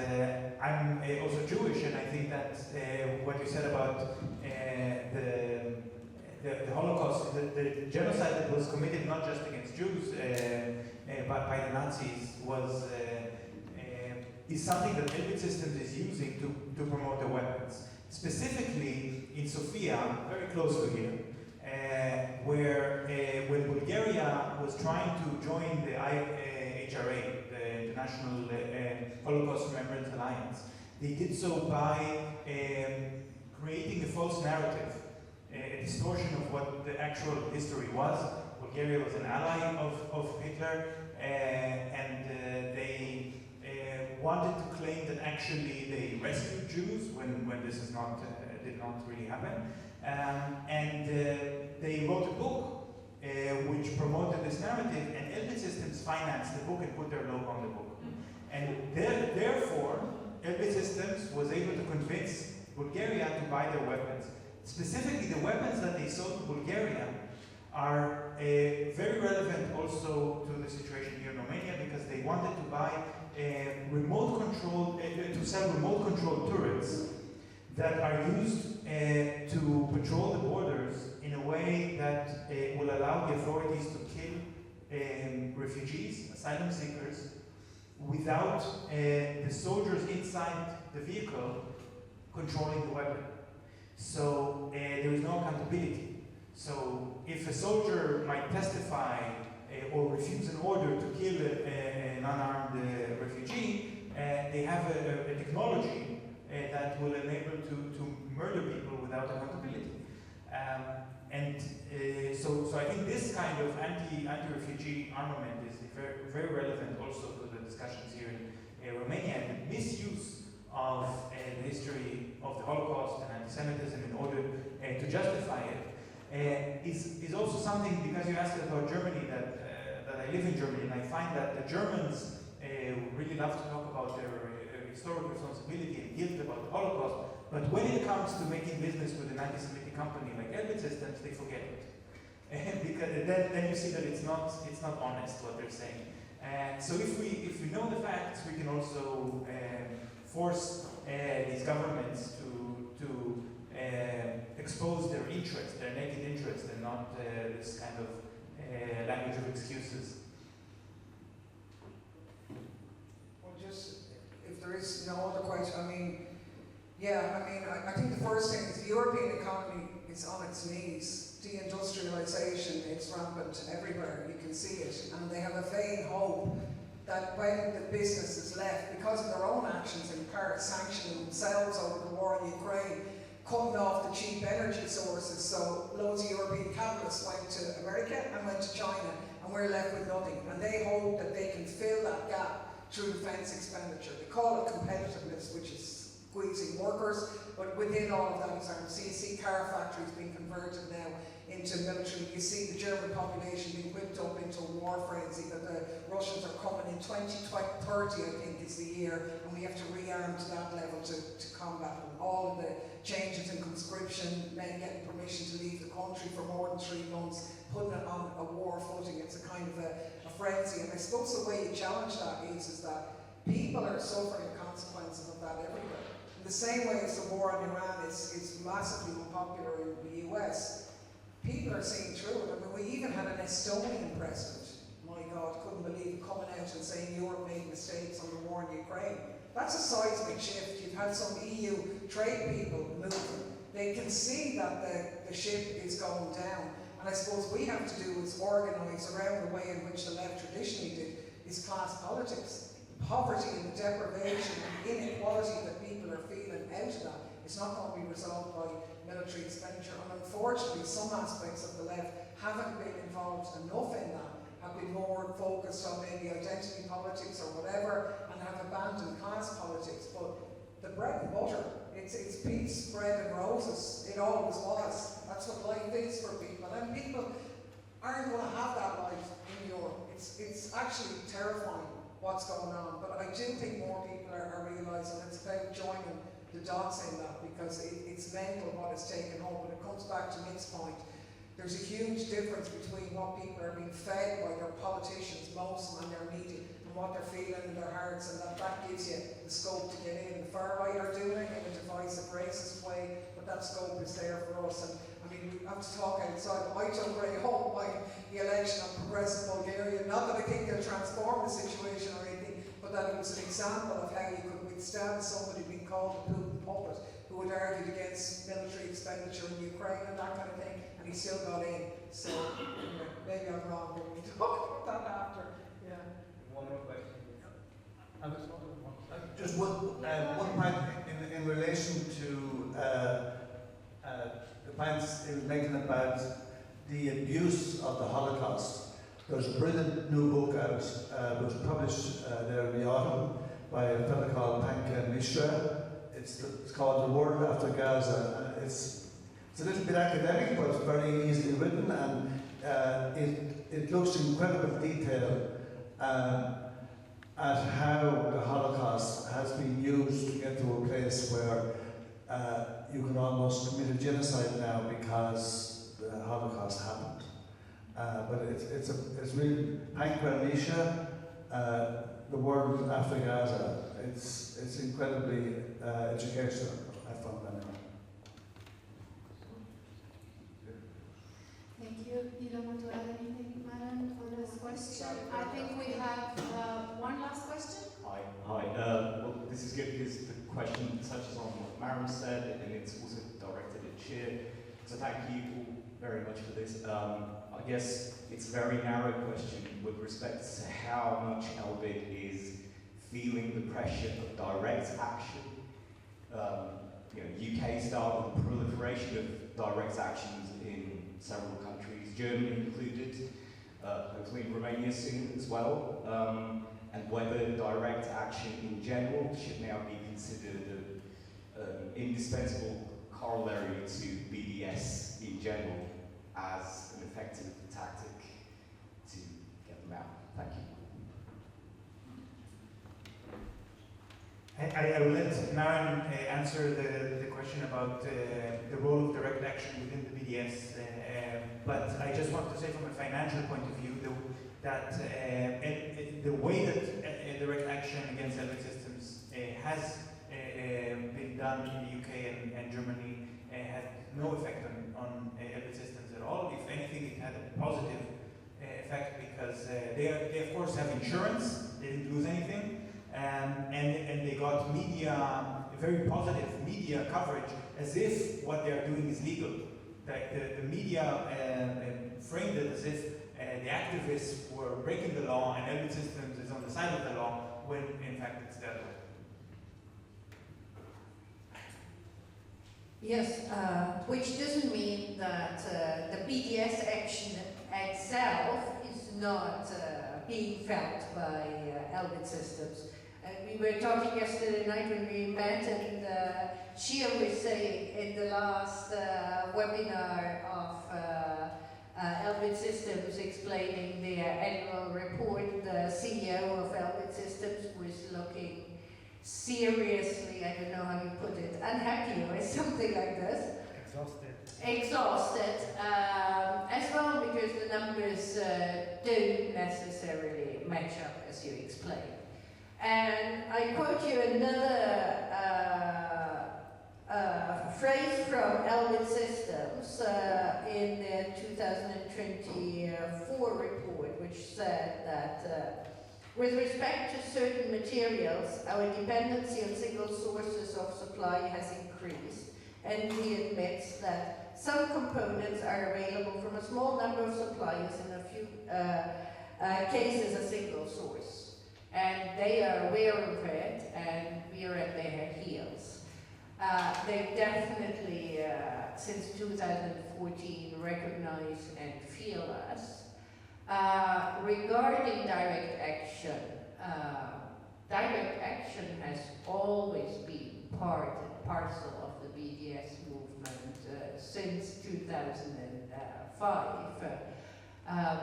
I'm also Jewish, and I think that what you said about the Holocaust, the genocide that was committed not just against Jews, but by the Nazis, is something that Elbit Systems is using to promote their weapons. Specifically in Sofia, very close to here, where when Bulgaria was trying to join the HRA, the International Holocaust Remembrance Alliance, they did so by creating a false narrative, a distortion of what the actual history was. Bulgaria was an ally of Hitler, and they wanted to claim that actually they rescued Jews when this is not, did not really happen. And they wrote a book which promoted this narrative, and Elbit Systems financed the book and put their logo on the book. And therefore, Elbit Systems was able to convince Bulgaria to buy their weapons. Specifically, the weapons that they sold to Bulgaria are very relevant also to the situation here in Romania, because they wanted to buy remote control, to sell remote control turrets that are used to patrol the borders in a way that will allow the authorities to kill refugees, asylum seekers, without the soldiers inside the vehicle controlling the weapon. So there is no accountability. So if a soldier might testify or refuse an order to kill an unarmed refugee, they have a technology that will enable to murder people without accountability. So I think this kind of anti-refugee armament is very, very relevant also to the discussions here in Romania, and the misuse of the history of the Holocaust and anti-Semitism in order to justify it is also something, because you asked about Germany, that I live in Germany, and I find that the Germans really love to talk about their historical responsibility and guilt about the Holocaust, but when it comes to making business with an anti-Semitic company like Elbit Systems, they forget it. Because then you see that it's not honest what they're saying. So if we know the facts, we can also force these governments to expose their interest, their naked interest, and not this kind of language of excuses. Well, just if there is no other question, I think the first thing is the European economy is on its knees. Deindustrialization, it's rampant everywhere, you can see it, and they have a vain hope that when the business is left, because of their own actions in part, sanctioning themselves over the war in Ukraine, cutting off the cheap energy sources, so loads of European capitalists went to America and went to China, and we're left with nothing. And they hope that they can fill that gap through defence expenditure. They call it competitiveness, which is squeezing workers, but within all of that is arms. So you see car factories being converted now into military. You see the German population being whipped up into a war frenzy, that the Russians are coming in 2030, I think is the year, and we have to rearm to that level to combat them. All of the changes in conscription, men getting permission to leave the country for more than 3 months, putting it on a war footing. It's a kind of a frenzy. And I suppose the way you challenge that is that people are suffering the consequences of that everywhere. In the same way as the war in Iran is massively unpopular in the US, people are seeing through it. I mean, we even had an Estonian president, my God, couldn't believe it, coming out and saying Europe made mistakes on the war in Ukraine. That's a seismic shift. You've had some EU trade people moving. They can see that the ship is going down. And I suppose we have to do is organise around the way in which the left traditionally did, is class politics. The poverty and the deprivation and the inequality that people are feeling out of that is not going to be resolved by military expenditure. And unfortunately, some aspects of the left haven't been involved enough in that, have been more focused on maybe identity politics or whatever, and have abandoned class politics. But the bread and butter, it's peace, bread and roses. It always was. That's what life is for people. And people aren't going to have that life in Europe. It's actually terrifying what's going on. But I do think more people are realising it's about joining the dots in that, because it's mental what is taken home. But it comes back to Nick's point. There's a huge difference between what people are being fed by their politicians, most and their media, and what they're feeling in their hearts, and that gives you the scope to get in. The far right are doing it in a divisive, racist way, but that scope is there for us. And I mean, we have to talk outside. I don't really hope by the election of progressive Bulgaria, not that I think they'll transform the situation or anything, but that it was an example of how you could withstand somebody being called a Putin puppet, who had argued against military expenditure in Ukraine and that kind of thing, and and he still got in. So maybe I'm wrong, but we can talk about that after. Yeah. One more question. Just one point in relation to the points he was making about the abuse of the Holocaust. There's a brilliant new book out, was published there in the autumn by a fellow called Panka Mishra. It's called The World After Gaza. It's a little bit academic, but it's very easily written, and it looks in incredible detail at how the Holocaust has been used to get to a place where you can almost commit a genocide now because the Holocaust happened. But it's really Panka Mishra, The World After Gaza. It's incredibly educational. I found that anyway. Thank you. You don't want to add anything, Maren, for this question? I think we have one last question. Hi. Well, this is good because the question touches on what Maren said, and it's also directed at Cheer. So thank you all very much for this. I guess it's a very narrow question with respect to how much Elbit is feeling the pressure of direct action. UK style with the proliferation of direct actions in several countries, Germany included, hopefully Romania soon as well, and whether direct action in general should now be considered an indispensable corollary to BDS in general as an effective tactic to get them out. Thank you. I will let Maren answer the question about the role of direct action within the BDS, but I just want to say from a financial point of view that the way that direct action against Elbit systems has been done in the UK and Germany had no effect on Elbit systems at all. If anything, it had a positive effect because they of course have insurance, they didn't lose anything. And they got very positive media coverage as if what they are doing is legal. The media framed it as if the activists were breaking the law and Elbit Systems is on the side of the law, when in fact it's the other way. Yes, which doesn't mean that the BDS action itself is not being felt by Elbit Systems. We were talking yesterday night when we met, and Shia was saying in the last webinar of Elbit Systems explaining their annual report, the CEO of Elbit Systems was looking seriously, I don't know how you put it, unhappy or something like this. Exhausted, as well because the numbers don't necessarily match up as you explained. And I quote you another phrase from Elbit Systems in their 2024 report, which said that with respect to certain materials, our dependency on single sources of supply has increased, and he admits that some components are available from a small number of suppliers, in a few cases a single source. And they are aware of it, and we are at their heels. They definitely, since 2014, recognize and feel us. Regarding direct action has always been part and parcel of the BDS movement since 2005.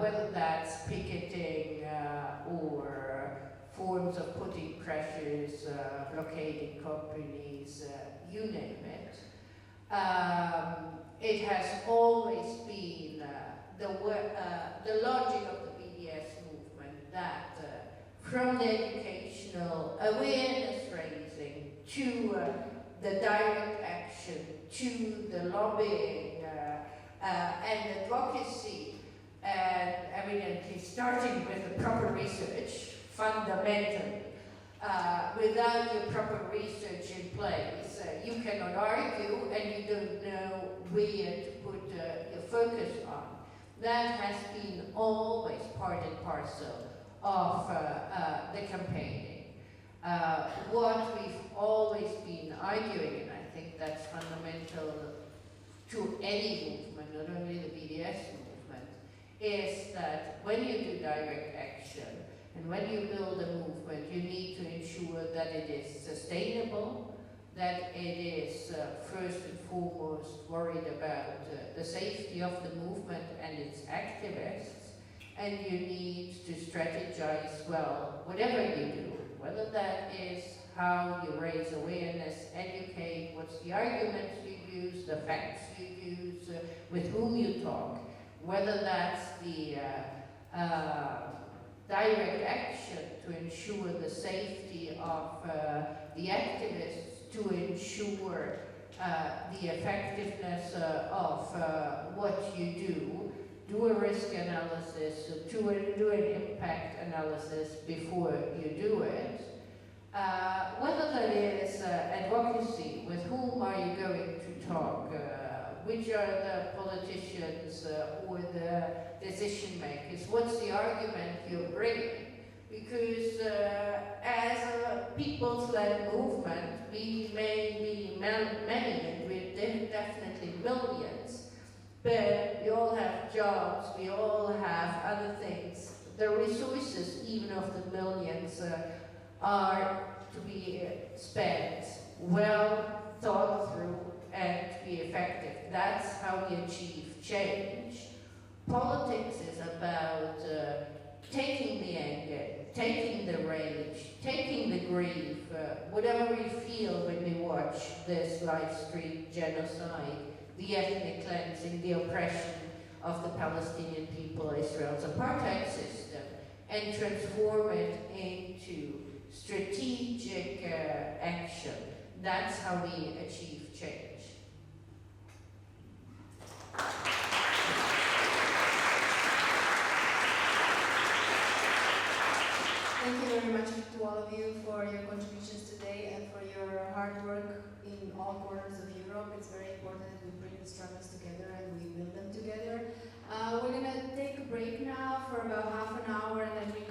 Whether that's picketing or forms of putting pressures, blockading companies, you name it. It has always been the logic of the BDS movement that from the educational awareness raising to the direct action to the lobbying and advocacy, and evidently starting with the proper research, fundamentally. Without your proper research in place, you cannot argue and you don't know where to put your focus That has been always part and parcel of the campaigning. What we've always been arguing, and I think that's fundamental to any movement, not only the BDS movement, is that when you do direct action and when you build a movement, you need to ensure that it is sustainable, that it is first and foremost worried about the safety of the movement and its activists, and you need to strategize well, whatever you do, whether that is how you raise awareness, educate, what's the arguments you use, the facts you use, with whom you talk, whether that's the direct action to ensure the safety of the activists, to ensure the effectiveness of what you do a risk do an impact analysis before you do it. Whether that is advocacy, with whom are you going to talk, which are the politicians or the decision makers, what's the argument you're bringing? Because as a people's-led movement, we may be many, and we're definitely millions, but we all have jobs, we all have other things. The resources, even of the millions, are to be spent, well thought through, and to be effective. That's how we achieve change. Politics is about taking the anger, taking the rage, taking the grief, whatever we feel when we watch this live stream genocide, the ethnic cleansing, the oppression of the Palestinian people, Israel's apartheid system, and transform it into strategic action. That's how we achieve change. Thank you very much to all of you for your contributions today and for your hard work in all corners of Europe. It's very important that we bring the struggles together and we build them together. We're going to take a break now for about half an hour, and then we